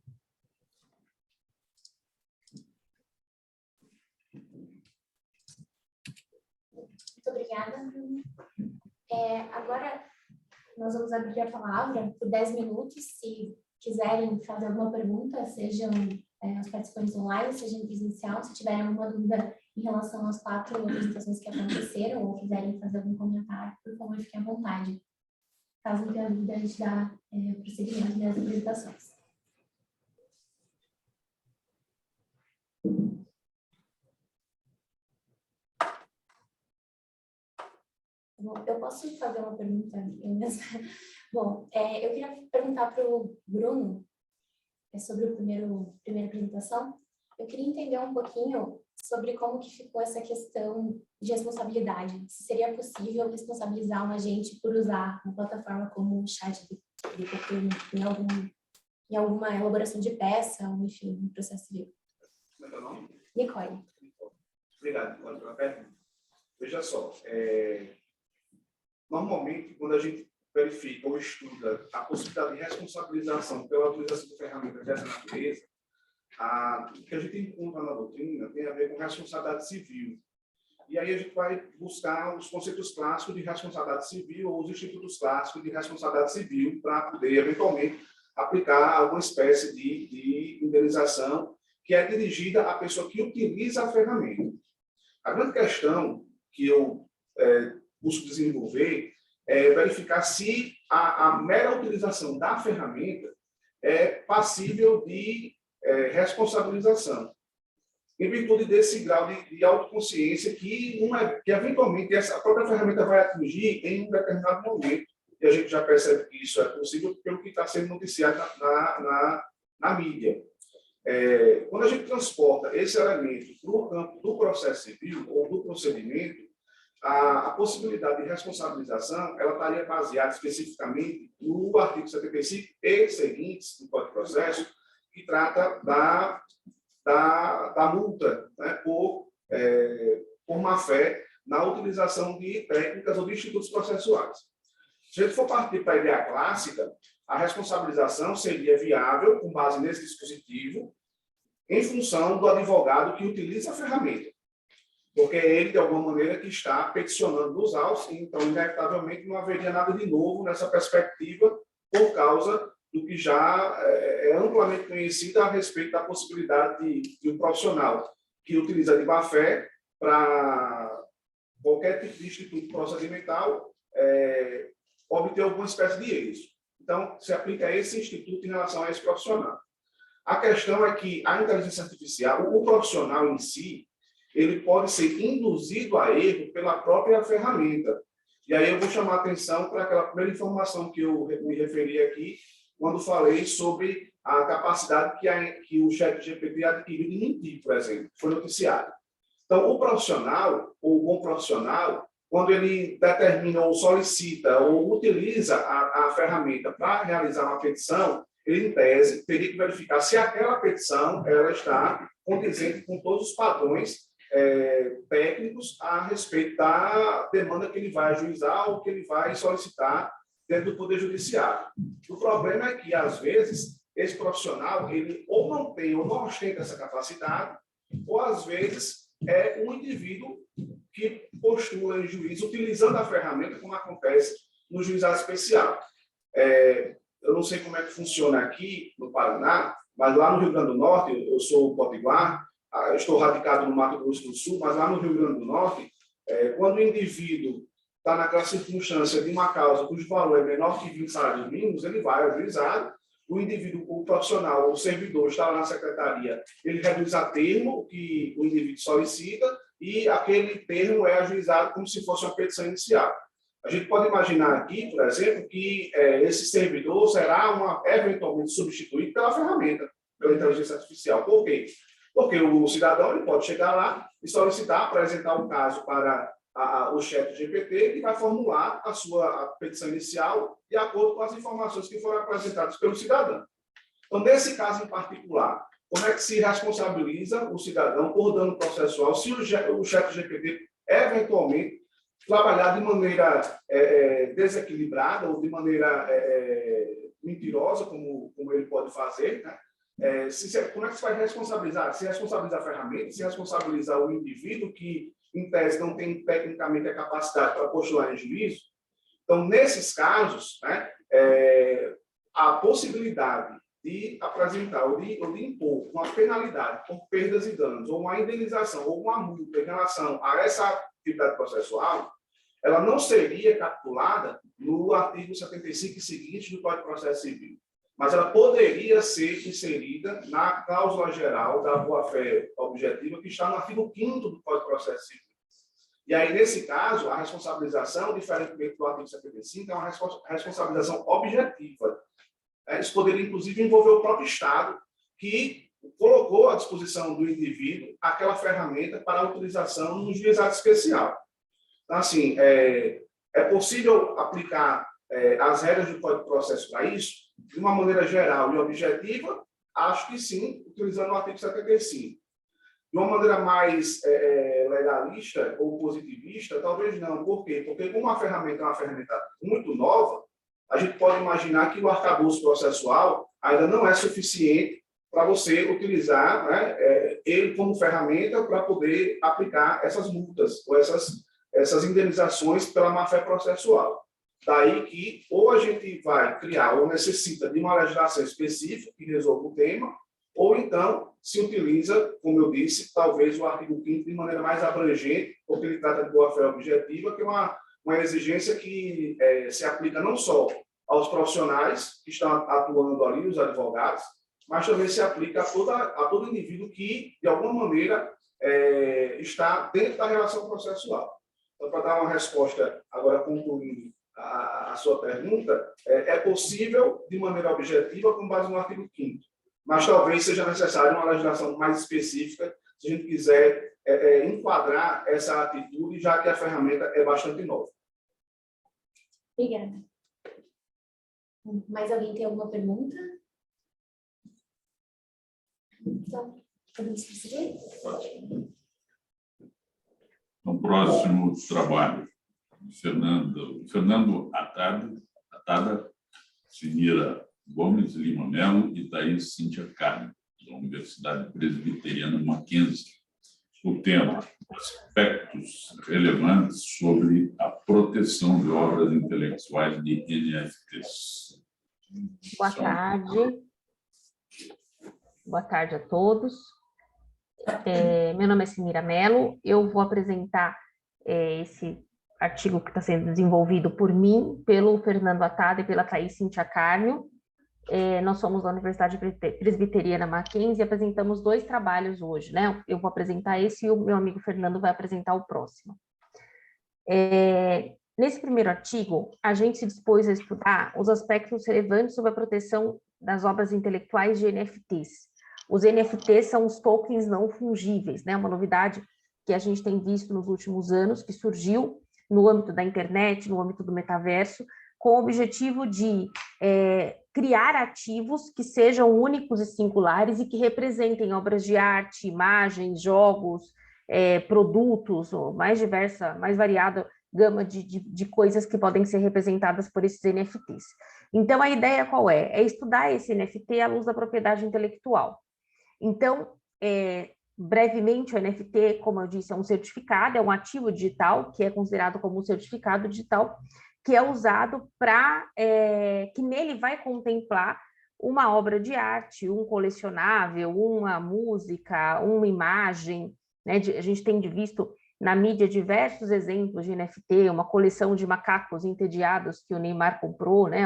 Muito obrigada, Bruno. Agora, nós vamos abrir a palavra por 10 minutos. Se quiserem fazer alguma pergunta, sejam os participantes online, seja em presencial. Se tiverem alguma dúvida em relação às 4 apresentações que aconteceram ou quiserem fazer algum comentário, por favor, fiquem à vontade. Caso não tenha dúvida, a gente dá prosseguimento das apresentações. Bom, eu posso fazer uma pergunta? Bom, eu queria perguntar para o Bruno sobre a primeira apresentação. Eu queria entender um pouquinho sobre como que ficou essa questão de responsabilidade. Se seria possível responsabilizar um agente por usar uma plataforma como o ChatGPT em alguma elaboração de peça, ou enfim, no processo civil. Como é que é o nome? Nicole. Obrigado, Nicole, pela pergunta. Veja só, normalmente, quando a gente verifica ou estuda a possibilidade de responsabilização pela utilização de ferramentas dessa natureza, o que a gente encontra na doutrina tem a ver com responsabilidade civil. E aí a gente vai buscar os conceitos clássicos de responsabilidade civil ou os institutos clássicos de responsabilidade civil para poder, eventualmente, aplicar alguma espécie de indenização que é dirigida à pessoa que utiliza a ferramenta. A grande questão que eu busco desenvolver é verificar se a mera utilização da ferramenta é passível de responsabilização, em virtude desse grau de autoconsciência que eventualmente essa própria ferramenta vai atingir em um determinado momento, e a gente já percebe que isso é possível pelo que está sendo noticiado na mídia. Quando a gente transporta esse elemento para o campo do processo civil ou do procedimento, a possibilidade de responsabilização ela estaria baseada especificamente no artigo 75 e seguintes do Código de Processo, que trata da multa, né, por má-fé na utilização de técnicas ou de institutos processuais. Se a gente for partir para a ideia clássica, a responsabilização seria viável com base nesse dispositivo em função do advogado que utiliza a ferramenta, porque é ele, de alguma maneira, que está peticionando os autos, então, inevitavelmente, não haveria nada de novo nessa perspectiva por causa do que já é amplamente conhecido a respeito da possibilidade de um profissional que utiliza de má-fé para qualquer tipo de instituto procedimental obter alguma espécie de êxito. Então, se aplica a esse instituto em relação a esse profissional. A questão é que a inteligência artificial, o profissional em si, ele pode ser induzido a erro pela própria ferramenta. E aí eu vou chamar a atenção para aquela primeira informação que eu me referi aqui, quando falei sobre a capacidade que o ChatGPT adquiriu de mentir, por exemplo, foi noticiado. Então, o profissional, ou o bom profissional, quando ele determina ou solicita ou utiliza a ferramenta para realizar uma petição, ele, em tese, teria que verificar se aquela petição ela está condizente com todos os padrões técnicos a respeito da demanda que ele vai ajuizar ou que ele vai solicitar dentro do Poder Judiciário. O problema é que, às vezes, esse profissional ele ou não tem ou não ostenta essa capacidade, ou, às vezes, é um indivíduo que postula em juízo utilizando a ferramenta, como acontece no juizado especial. Eu não sei como é que funciona aqui no Paraná, mas lá no Rio Grande do Norte, eu sou potiguar, eu estou radicado no Mato Grosso do Sul, mas lá no Rio Grande do Norte, quando o indivíduo está naquela circunstância de uma causa cujo valor é menor que 20 salários mínimos, ele vai ao juizado, o indivíduo, o profissional, o servidor está lá na secretaria, ele reduz a termo o que o indivíduo solicita e aquele termo é ajuizado como se fosse uma petição inicial. A gente pode imaginar aqui, por exemplo, que esse servidor será eventualmente substituído pela ferramenta, pela inteligência artificial. Por quê? Porque o cidadão ele pode chegar lá e solicitar, apresentar o caso para o ChatGPT, que vai formular a sua petição inicial de acordo com as informações que foram apresentadas pelo cidadão. Então, nesse caso em particular, como é que se responsabiliza o cidadão por dano processual se o ChatGPT eventualmente trabalhar de maneira desequilibrada ou de maneira mentirosa, como ele pode fazer, né? Como é que se vai responsabilizar? Se responsabiliza a ferramenta, se responsabiliza o indivíduo que, em tese, não tem tecnicamente a capacidade para postular em juízo. Então, nesses casos, né, a possibilidade de apresentar ou de impor uma penalidade por perdas e danos, ou uma indenização, ou uma multa em relação a essa atividade processual, ela não seria capitulada no artigo 75 e seguinte do Código de Processo Civil, mas ela poderia ser inserida na cláusula geral da boa-fé objetiva, que está no artigo 5º do Código de Processo Civil. E aí, nesse caso, a responsabilização, diferentemente do artigo 75, é uma responsabilização objetiva. Isso poderia, inclusive, envolver o próprio Estado, que colocou à disposição do indivíduo aquela ferramenta para a utilização no juizado especial. Então, assim, é possível aplicar as regras do Código de Processo para isso? De uma maneira geral e objetiva, acho que sim, utilizando o artigo 75. De uma maneira mais legalista ou positivista, talvez não. Por quê? Porque como a ferramenta é uma ferramenta muito nova, a gente pode imaginar que o arcabouço processual ainda não é suficiente para você utilizar, né, ele como ferramenta para poder aplicar essas multas ou essas indenizações pela má-fé processual. Daí que ou a gente vai criar ou necessita de uma legislação específica que resolva o tema, ou então se utiliza, como eu disse, talvez o artigo 5º de maneira mais abrangente, porque ele trata de boa-fé objetiva, que é uma exigência que se aplica não só aos profissionais que estão atuando ali, os advogados, mas também se aplica a todo indivíduo que, de alguma maneira, está dentro da relação processual. Então, para dar uma resposta, agora concluindo a sua pergunta, é possível, de maneira objetiva, com base no artigo 5º, mas talvez seja necessário uma legislação mais específica se a gente quiser enquadrar essa atitude, já que a ferramenta é bastante nova. Obrigada. Mais alguém tem alguma pergunta? Então, podemos prosseguir? No próximo trabalho, Fernando Atada, Sinira Gomes Lima Melo e Thaís Cíntia Carne, da Universidade Presbiteriana Mackenzie. O tema: aspectos relevantes sobre a proteção de obras intelectuais de NFTs. Boa tarde. Boa tarde a todos. Meu nome é Sinira Mello. Eu vou apresentar esse artigo que está sendo desenvolvido por mim, pelo Fernando Atada e pela Thaís Cíntia Carnio. Nós somos da Universidade Presbiteriana Mackenzie e apresentamos 2 trabalhos hoje, né? Eu vou apresentar esse e o meu amigo Fernando vai apresentar o próximo. Nesse primeiro artigo, a gente se dispôs a estudar os aspectos relevantes sobre a proteção das obras intelectuais de NFTs. Os NFTs são os tokens não fungíveis, né? Uma novidade que a gente tem visto nos últimos anos, que surgiu no âmbito da internet, no âmbito do metaverso, com o objetivo de criar ativos que sejam únicos e singulares e que representem obras de arte, imagens, jogos, produtos, ou mais diversa, mais variada gama de coisas que podem ser representadas por esses NFTs. Então, a ideia qual é? É estudar esse NFT à luz da propriedade intelectual. Então, brevemente, o NFT, como eu disse, é um certificado, é um ativo digital, que é considerado como um certificado digital, que é usado para, que nele vai contemplar uma obra de arte, um colecionável, uma música, uma imagem, né? A gente tem visto na mídia diversos exemplos de NFT, uma coleção de macacos entediados que o Neymar comprou, né?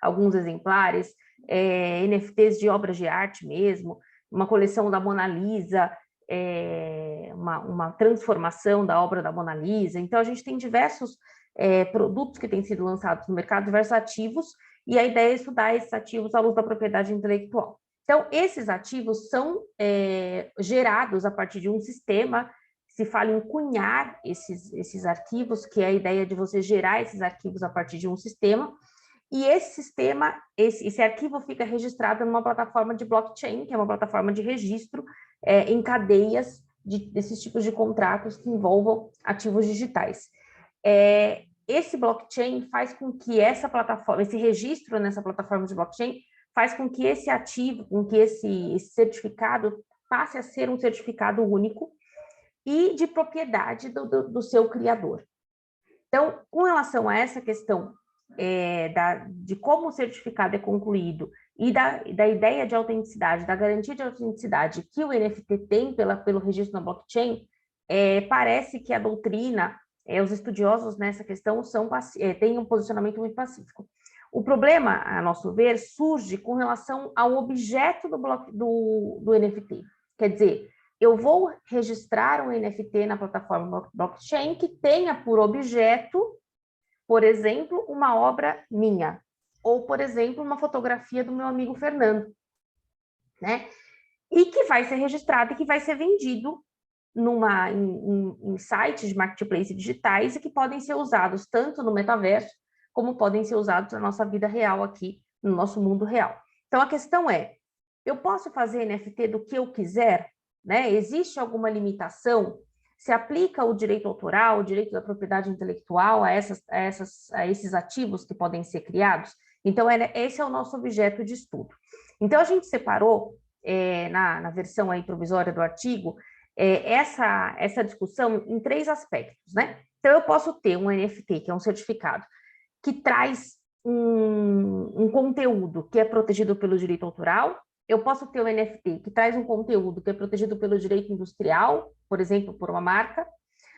Alguns exemplares, NFTs de obras de arte mesmo, uma coleção da Mona Lisa, uma transformação da obra da Mona Lisa. Então, a gente tem diversos produtos que têm sido lançados no mercado, diversos ativos, e a ideia é estudar esses ativos à luz da propriedade intelectual. Então, esses ativos são gerados a partir de um sistema, se fala em cunhar esses arquivos, que é a ideia de você gerar esses arquivos a partir de um sistema, e esse sistema, esse arquivo fica registrado numa plataforma de blockchain, que é uma plataforma de registro em cadeias desses tipos de contratos que envolvam ativos digitais. Esse blockchain faz com que essa plataforma, esse registro nessa plataforma de blockchain, faz com que esse ativo, com que esse certificado passe a ser um certificado único e de propriedade do seu criador. Então, com relação a essa questão de como o certificado é concluído e da ideia de autenticidade, da garantia de autenticidade que o NFT tem pelo registro na blockchain, parece que a doutrina, os estudiosos nessa questão têm um posicionamento muito pacífico. O problema, a nosso ver, surge com relação ao objeto do NFT. Quer dizer, eu vou registrar um NFT na plataforma blockchain que tenha por objeto, por exemplo, uma obra minha, ou, por exemplo, uma fotografia do meu amigo Fernando, né? E que vai ser registrado e que vai ser vendido em sites de marketplace digitais e que podem ser usados tanto no metaverso como podem ser usados na nossa vida real aqui, no nosso mundo real. Então, a questão é, eu posso fazer NFT do que eu quiser, né? Existe alguma limitação? Se aplica o direito autoral, o direito da propriedade intelectual a esses ativos que podem ser criados? Então, esse é o nosso objeto de estudo. Então, a gente separou, na versão aí provisória do artigo, essa discussão em 3 aspectos, né? Então, eu posso ter um NFT, que é um certificado, que traz um conteúdo que é protegido pelo direito autoral. Eu posso ter um NFT que traz um conteúdo que é protegido pelo direito industrial, por exemplo, por uma marca.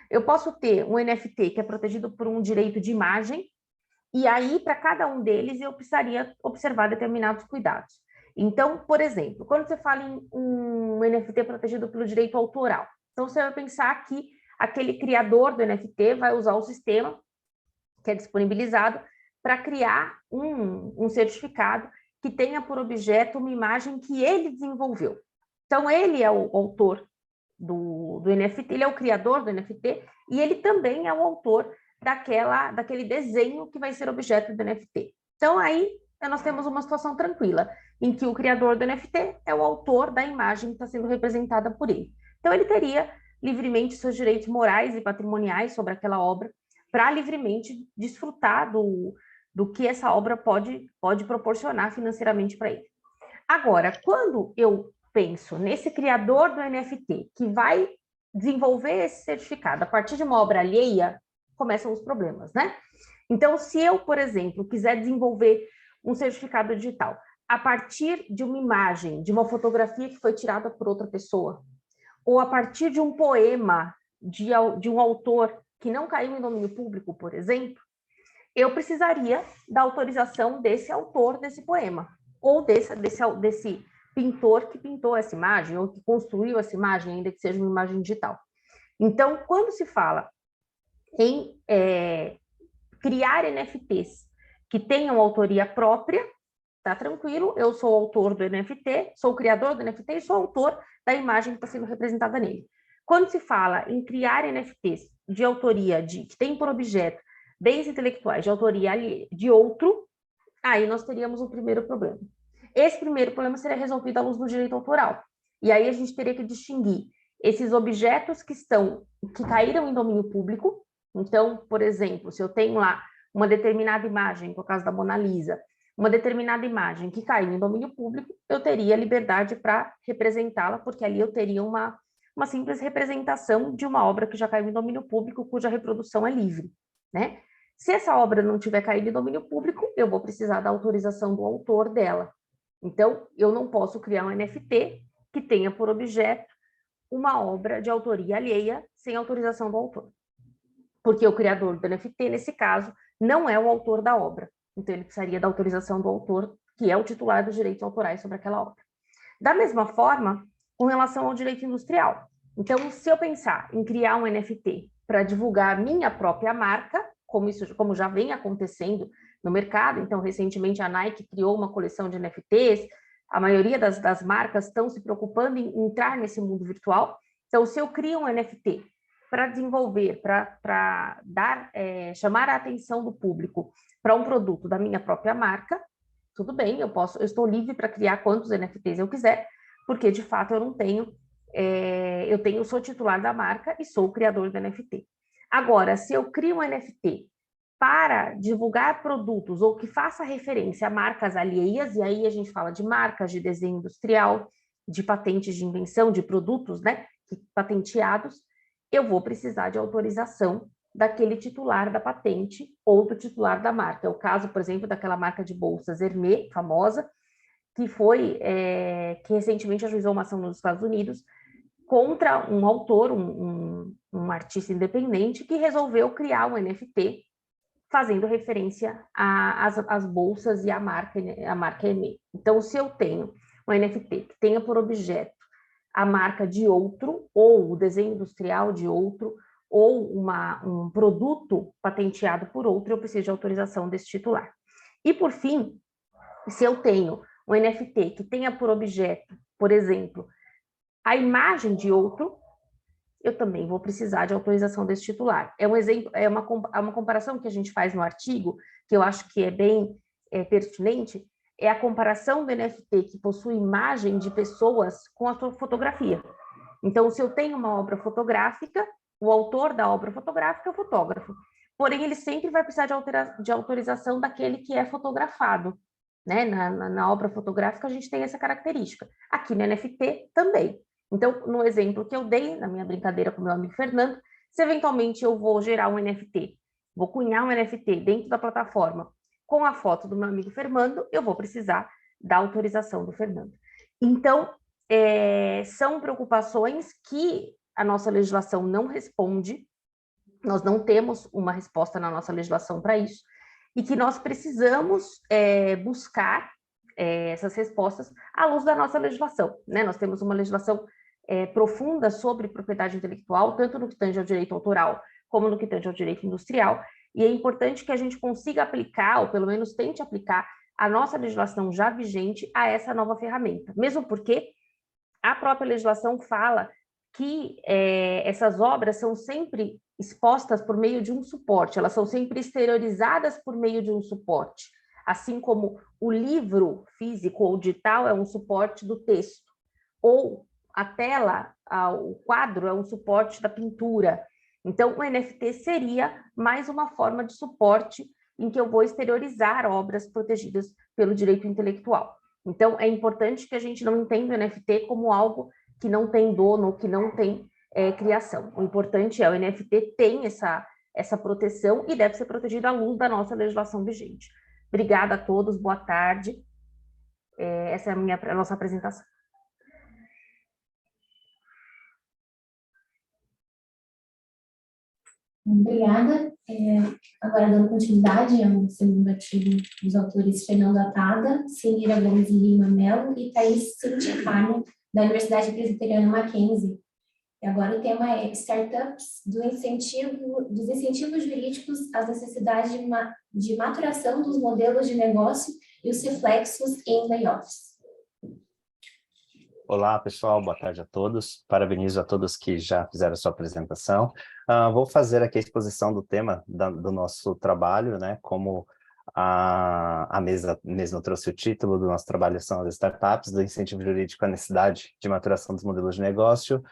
Eu posso ter um NFT que é protegido por um direito de imagem, e aí, para cada um deles, eu precisaria observar determinados cuidados. Então, por exemplo, quando você fala em um NFT protegido pelo direito autoral, então você vai pensar que aquele criador do NFT vai usar o sistema que é disponibilizado para criar um certificado que tenha por objeto uma imagem que ele desenvolveu. Então, ele é o autor do NFT, ele é o criador do NFT, e ele também é o autor daquele desenho que vai ser objeto do NFT. Então, aí, nós temos uma situação tranquila, em que o criador do NFT é o autor da imagem que está sendo representada por ele. Então, ele teria livremente seus direitos morais e patrimoniais sobre aquela obra, para livremente desfrutar do que essa obra pode proporcionar financeiramente para ele. Agora, quando eu penso nesse criador do NFT que vai desenvolver esse certificado a partir de uma obra alheia, começam os problemas, né? Então, se eu, por exemplo, quiser desenvolver um certificado digital a partir de uma imagem, de uma fotografia que foi tirada por outra pessoa, ou a partir de um poema de um autor que não caiu em domínio público, por exemplo, eu precisaria da autorização desse autor desse poema, ou desse pintor que pintou essa imagem, ou que construiu essa imagem, ainda que seja uma imagem digital. Então, quando se fala em criar NFTs que tenham autoria própria, tá tranquilo, eu sou o autor do NFT, sou o criador do NFT e sou o autor da imagem que está sendo representada nele. Quando se fala em criar NFTs de autoria, que tem por objeto bens intelectuais de autoria de outro, aí nós teríamos o primeiro problema. Esse primeiro problema seria resolvido à luz do direito autoral. E aí a gente teria que distinguir esses objetos que caíram em domínio público. Então, por exemplo, se eu tenho lá uma determinada imagem, no caso da Mona Lisa, uma determinada imagem que caiu em domínio público, eu teria liberdade para representá-la, porque ali eu teria uma simples representação de uma obra que já caiu em domínio público, cuja reprodução é livre, né? Se essa obra não tiver caído em domínio público, eu vou precisar da autorização do autor dela. Então, eu não posso criar um NFT que tenha por objeto uma obra de autoria alheia sem autorização do autor. Porque o criador do NFT, nesse caso, não é o autor da obra. Então, ele precisaria da autorização do autor, que é o titular dos direitos autorais sobre aquela obra. Da mesma forma, com relação ao direito industrial. Então, se eu pensar em criar um NFT para divulgar a minha própria marca, como já vem acontecendo no mercado, então, recentemente a Nike criou uma coleção de NFTs, a maioria das marcas estão se preocupando em entrar nesse mundo virtual. Então, se eu crio um NFT para desenvolver, para chamar a atenção do público para um produto da minha própria marca, tudo bem, eu estou livre para criar quantos NFTs eu quiser, porque de fato eu sou titular da marca e sou o criador do NFT. Agora, se eu crio um NFT para divulgar produtos ou que faça referência a marcas alheias, e aí a gente fala de marcas de desenho industrial, de patentes de invenção, de produtos, né, patenteados, eu vou precisar de autorização daquele titular da patente ou do titular da marca. É o caso, por exemplo, daquela marca de bolsas Hermès, famosa, que recentemente ajuizou uma ação nos Estados Unidos contra um autor, um artista independente, que resolveu criar um NFT fazendo referência às bolsas e à marca Hermès. Então, se eu tenho um NFT que tenha por objeto a marca de outro, ou o desenho industrial de outro, ou um produto patenteado por outro, eu preciso de autorização desse titular. E, por fim, se eu tenho um NFT que tenha por objeto, por exemplo, a imagem de outro, eu também vou precisar de autorização desse titular. É um exemplo, é uma comparação que a gente faz no artigo, que eu acho que é bem pertinente, é a comparação do NFT que possui imagem de pessoas com a sua fotografia. Então, se eu tenho uma obra fotográfica, o autor da obra fotográfica é o fotógrafo. Porém, ele sempre vai precisar de autorização daquele que é fotografado. Né? Na obra fotográfica, a gente tem essa característica. Aqui no NFT também. Então, no exemplo que eu dei, na minha brincadeira com meu amigo Fernando, se eventualmente eu vou gerar um NFT, vou cunhar um NFT dentro da plataforma com a foto do meu amigo Fernando, eu vou precisar da autorização do Fernando. Então, são preocupações que a nossa legislação não responde, nós não temos uma resposta na nossa legislação para isso, e que nós precisamos buscar essas respostas à luz da nossa legislação. Né? Nós temos uma legislação profunda sobre propriedade intelectual, tanto no que tange ao direito autoral, como no que tange ao direito industrial, e é importante que a gente consiga aplicar, ou pelo menos tente aplicar, a nossa legislação já vigente a essa nova ferramenta, mesmo porque a própria legislação fala que essas obras são sempre expostas por meio de um suporte, elas são sempre exteriorizadas por meio de um suporte, assim como o livro físico ou digital é um suporte do texto, ou a tela, o quadro é um suporte da pintura. Então, o NFT seria mais uma forma de suporte em que eu vou exteriorizar obras protegidas pelo direito intelectual. Então, é importante que a gente não entenda o NFT como algo que não tem dono, que não tem criação. O importante é o NFT tem essa proteção e deve ser protegido à luz da nossa legislação vigente. Obrigada a todos, boa tarde. Essa é a nossa apresentação. Obrigada. Agora, dando continuidade ao segundo artigo dos autores Fernando Atada, Celira Gomes e Lima Mello e Thaís Sinticano, da Universidade Presbiteriana Mackenzie. E agora o tema é Startups dos incentivos jurídicos às necessidades de maturação dos modelos de negócio e os reflexos em layoffs. Olá, pessoal, boa tarde a todos. Parabenizo a todos que já fizeram a sua apresentação. Vou fazer aqui a exposição do tema do nosso trabalho, né? Como a mesa mesmo trouxe o título do nosso trabalho, são as startups, do incentivo jurídico à necessidade de maturação dos modelos de negócio,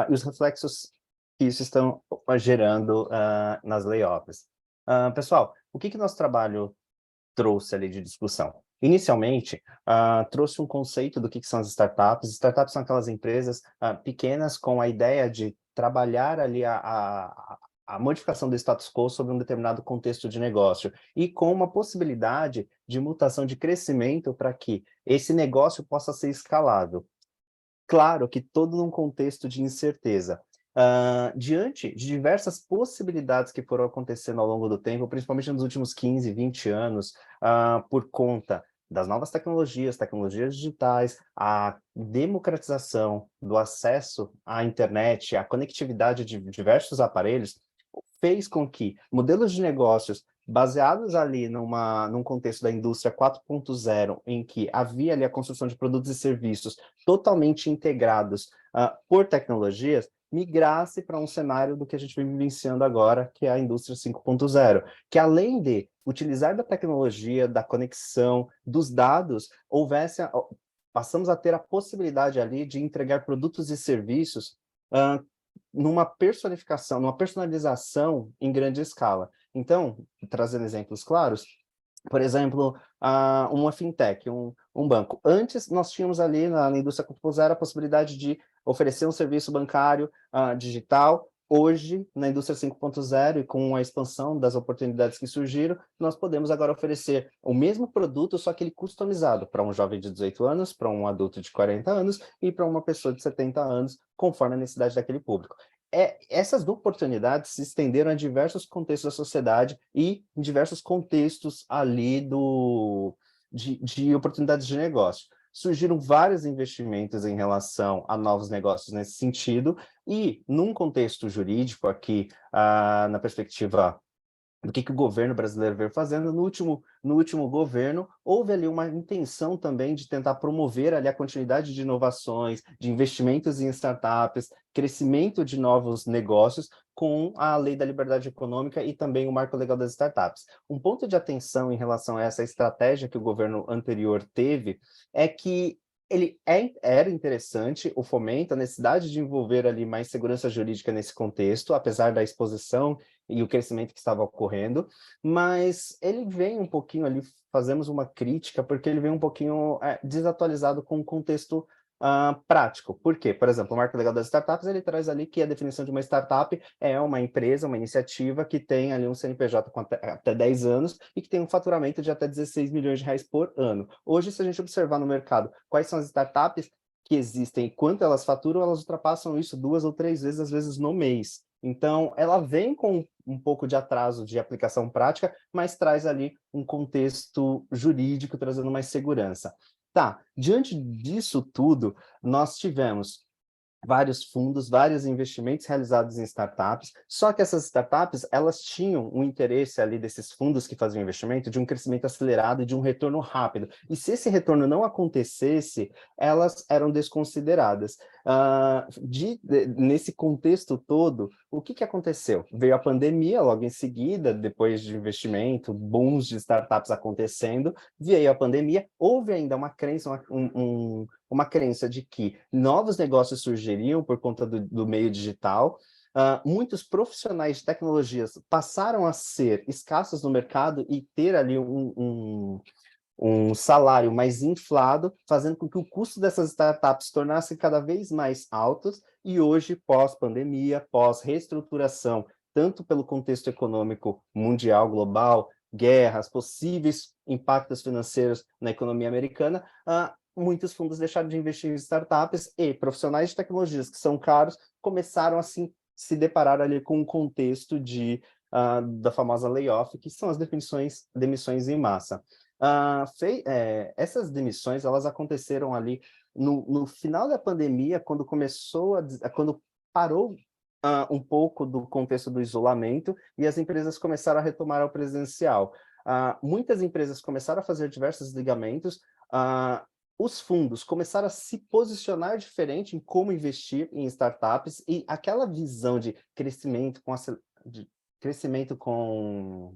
e os reflexos que isso estão gerando nas layoffs. Pessoal, o que nosso trabalho trouxe ali de discussão? Inicialmente, trouxe um conceito do que são as startups. Startups são aquelas empresas pequenas com a ideia de trabalhar ali a modificação do status quo sobre um determinado contexto de negócio e com uma possibilidade de mutação de crescimento para que esse negócio possa ser escalável. Claro que todo num contexto de incerteza. Diante de diversas possibilidades que foram acontecendo ao longo do tempo, principalmente nos últimos 15, 20 anos, por conta das novas tecnologias digitais, a democratização do acesso à internet, a conectividade de diversos aparelhos, fez com que modelos de negócios baseados ali num contexto da indústria 4.0, em que havia ali a construção de produtos e serviços totalmente integrados por tecnologias, migrasse para um cenário do que a gente vem vivenciando agora, que é a indústria 5.0, que além de utilizar da tecnologia, da conexão, dos dados, passamos a ter a possibilidade ali de entregar produtos e serviços numa personificação, numa personalização em grande escala. Então, trazendo exemplos claros, por exemplo, uma fintech, um banco. Antes, nós tínhamos ali na indústria 4.0 a possibilidade de oferecer um serviço bancário digital. Hoje, na indústria 5.0 e com a expansão das oportunidades que surgiram, nós podemos agora oferecer o mesmo produto, só que ele customizado para um jovem de 18 anos, para um adulto de 40 anos e para uma pessoa de 70 anos, conforme a necessidade daquele público. Essas oportunidades se estenderam a diversos contextos da sociedade e em diversos contextos ali de oportunidades de negócio. Surgiram vários investimentos em relação a novos negócios nesse sentido, e num contexto jurídico aqui, na perspectiva do que o governo brasileiro veio fazendo, no último governo, houve ali uma intenção também de tentar promover ali a continuidade de inovações, de investimentos em startups, crescimento de novos negócios, com a Lei da Liberdade Econômica e também o Marco Legal das Startups. Um ponto de atenção em relação a essa estratégia que o governo anterior teve é que era interessante o fomento, a necessidade de envolver ali mais segurança jurídica nesse contexto, apesar da exposição e o crescimento que estava ocorrendo, mas ele vem um pouquinho ali, fazemos uma crítica, porque ele vem um pouquinho desatualizado com o contexto prático. Por quê? Por exemplo, o Marco Legal das Startups, ele traz ali que a definição de uma startup é uma empresa, uma iniciativa que tem ali um CNPJ com até 10 anos e que tem um faturamento de até 16 milhões de reais por ano. Hoje, se a gente observar no mercado quais são as startups que existem e quanto elas faturam, elas ultrapassam isso 2 ou 3 vezes, às vezes, no mês. Então, ela vem com um pouco de atraso de aplicação prática, mas traz ali um contexto jurídico, trazendo mais segurança. Tá, diante disso tudo, nós tivemos vários fundos, vários investimentos realizados em startups, só que essas startups, elas tinham um interesse ali desses fundos que faziam investimento de um crescimento acelerado e de um retorno rápido. E se esse retorno não acontecesse, elas eram desconsideradas. Nesse contexto todo, o que aconteceu? Veio a pandemia logo em seguida, depois de investimento, booms de startups acontecendo, veio a pandemia, houve ainda uma crença, uma crença de que novos negócios surgiriam por conta do meio digital. Muitos profissionais de tecnologias passaram a ser escassos no mercado e ter ali um salário mais inflado, fazendo com que o custo dessas startups se tornasse cada vez mais altos, e hoje, pós-pandemia, pós-reestruturação, tanto pelo contexto econômico mundial, global, guerras, possíveis impactos financeiros na economia americana, muitos fundos deixaram de investir em startups e profissionais de tecnologias que são caros começaram a se deparar ali com um contexto da famosa layoff, que são as demissões em massa. Essas demissões, elas aconteceram ali no final da pandemia, quando parou um pouco do contexto do isolamento e as empresas começaram a retomar ao presencial. Muitas empresas começaram a fazer diversos ligamentos, os fundos começaram a se posicionar diferente em como investir em startups e aquela visão de crescimento com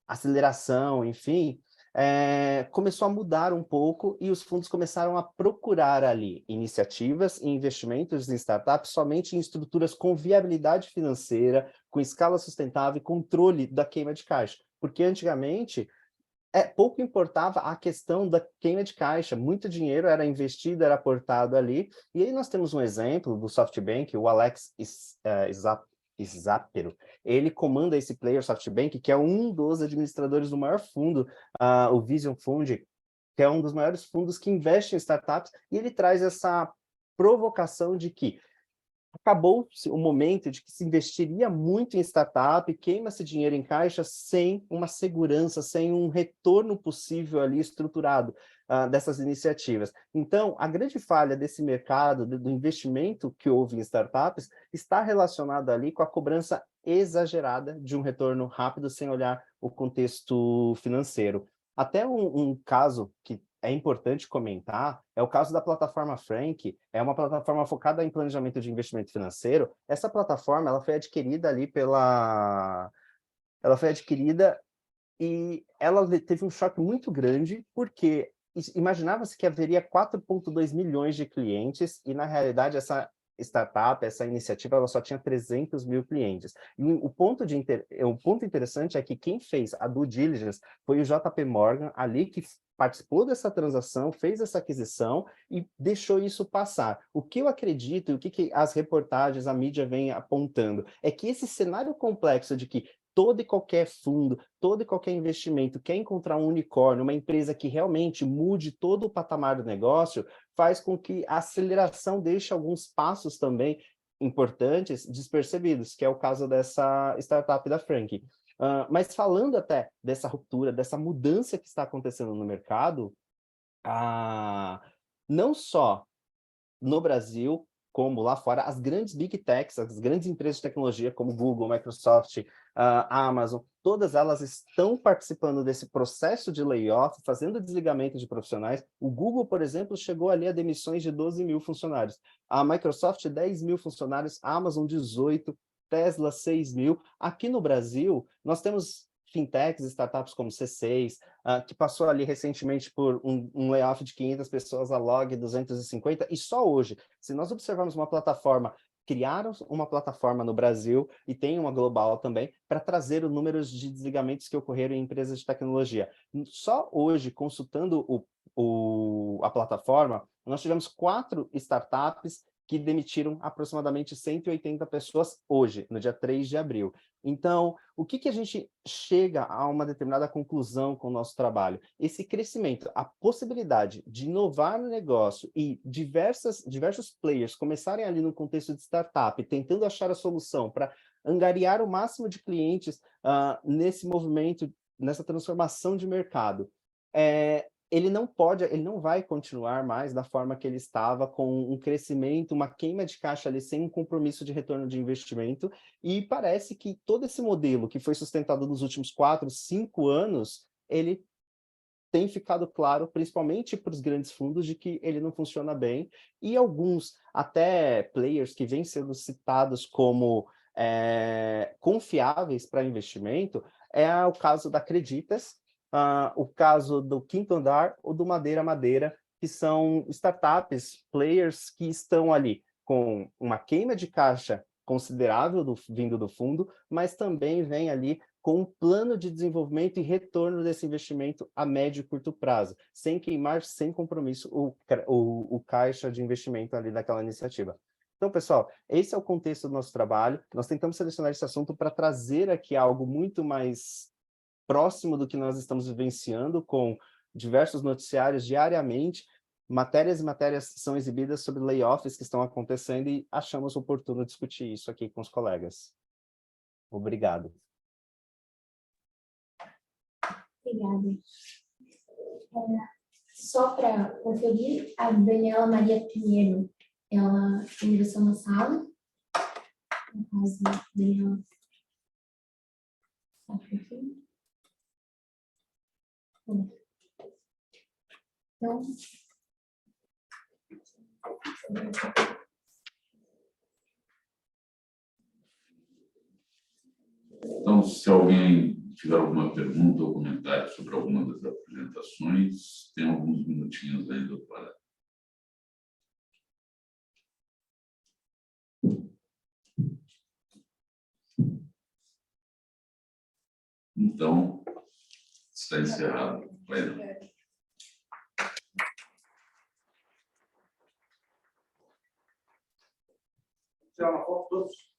aceleração, enfim, começou a mudar um pouco e os fundos começaram a procurar ali iniciativas e investimentos em startups somente em estruturas com viabilidade financeira, com escala sustentável e controle da queima de caixa. Porque antigamente pouco importava a questão da queima de caixa, muito dinheiro era investido, era aportado ali, e aí nós temos um exemplo do SoftBank, o Alex Zappero, ele comanda esse player SoftBank, que é um dos administradores do maior fundo, o Vision Fund, que é um dos maiores fundos que investe em startups, e ele traz essa provocação de que acabou-se o momento de que se investiria muito em startup, queima-se dinheiro em caixa sem uma segurança, sem um retorno possível ali estruturado dessas iniciativas. Então, a grande falha desse mercado, do investimento que houve em startups, está relacionada ali com a cobrança exagerada de um retorno rápido, sem olhar o contexto financeiro. Até um caso que é importante comentar, é o caso da plataforma Frank, é uma plataforma focada em planejamento de investimento financeiro. Essa plataforma, ela foi adquirida ali Ela foi adquirida e ela teve um choque muito grande, porque imaginava-se que haveria 4,2 milhões de clientes, e na realidade essa startup, essa iniciativa, ela só tinha 300 mil clientes. E o ponto interessante é que quem fez a due diligence foi o JP Morgan, ali que participou dessa transação, fez essa aquisição e deixou isso passar. O que eu acredito, e o que as reportagens, a mídia vem apontando, é que esse cenário complexo de que todo e qualquer fundo, todo e qualquer investimento quer encontrar um unicórnio, uma empresa que realmente mude todo o patamar do negócio, faz com que a aceleração deixe alguns passos também importantes despercebidos, que é o caso dessa startup da Frank. Mas falando até dessa ruptura, dessa mudança que está acontecendo no mercado, não só no Brasil, como lá fora, as grandes big techs, as grandes empresas de tecnologia como Google, Microsoft, Amazon, todas elas estão participando desse processo de layoff, fazendo desligamento de profissionais. O Google, por exemplo, chegou ali a demissões de 12 mil funcionários. A Microsoft, 10 mil funcionários, a Amazon, 18, Tesla, 6 mil. Aqui no Brasil, nós temos fintechs, startups como C6, que passou ali recentemente por um layoff de 500 pessoas, a Log 250, e só hoje, se nós observarmos uma plataforma, criaram uma plataforma no Brasil e tem uma global também, para trazer o número de desligamentos que ocorreram em empresas de tecnologia. Só hoje, consultando a plataforma, nós tivemos 4 startups que demitiram aproximadamente 180 pessoas hoje, no dia 3 de abril. Então, o que a gente chega a uma determinada conclusão com o nosso trabalho? Esse crescimento, a possibilidade de inovar no negócio e diversos players começarem ali no contexto de startup, tentando achar a solução para angariar o máximo de clientes nesse movimento, nessa transformação de mercado. Ele não vai continuar mais da forma que ele estava, com um crescimento, uma queima de caixa ali, sem um compromisso de retorno de investimento, e parece que todo esse modelo que foi sustentado nos últimos 4, 5 anos, ele tem ficado claro, principalmente para os grandes fundos, de que ele não funciona bem, e alguns, até players que vêm sendo citados como confiáveis para investimento, é o caso da Creditas, o caso do Quinto Andar ou do Madeira Madeira, que são startups, players que estão ali com uma queima de caixa considerável vindo do fundo, mas também vem ali com um plano de desenvolvimento e retorno desse investimento a médio e curto prazo, sem queimar, sem compromisso, o caixa de investimento ali daquela iniciativa. Então, pessoal, esse é o contexto do nosso trabalho. Nós tentamos selecionar esse assunto para trazer aqui algo muito mais próximo do que nós estamos vivenciando, com diversos noticiários diariamente. Matérias e matérias são exibidas sobre layoffs que estão acontecendo e achamos oportuno discutir isso aqui com os colegas. Obrigado. Obrigada. Só para conferir, a Daniela Maria Pinheiro, ela ingressou na sala. No caso, Daniela. Então, Então, se alguém tiver alguma pergunta ou comentário sobre alguma das apresentações, tem alguns minutinhos ainda para. Então, está encerrado. Vai não. Tirar uma foto todos.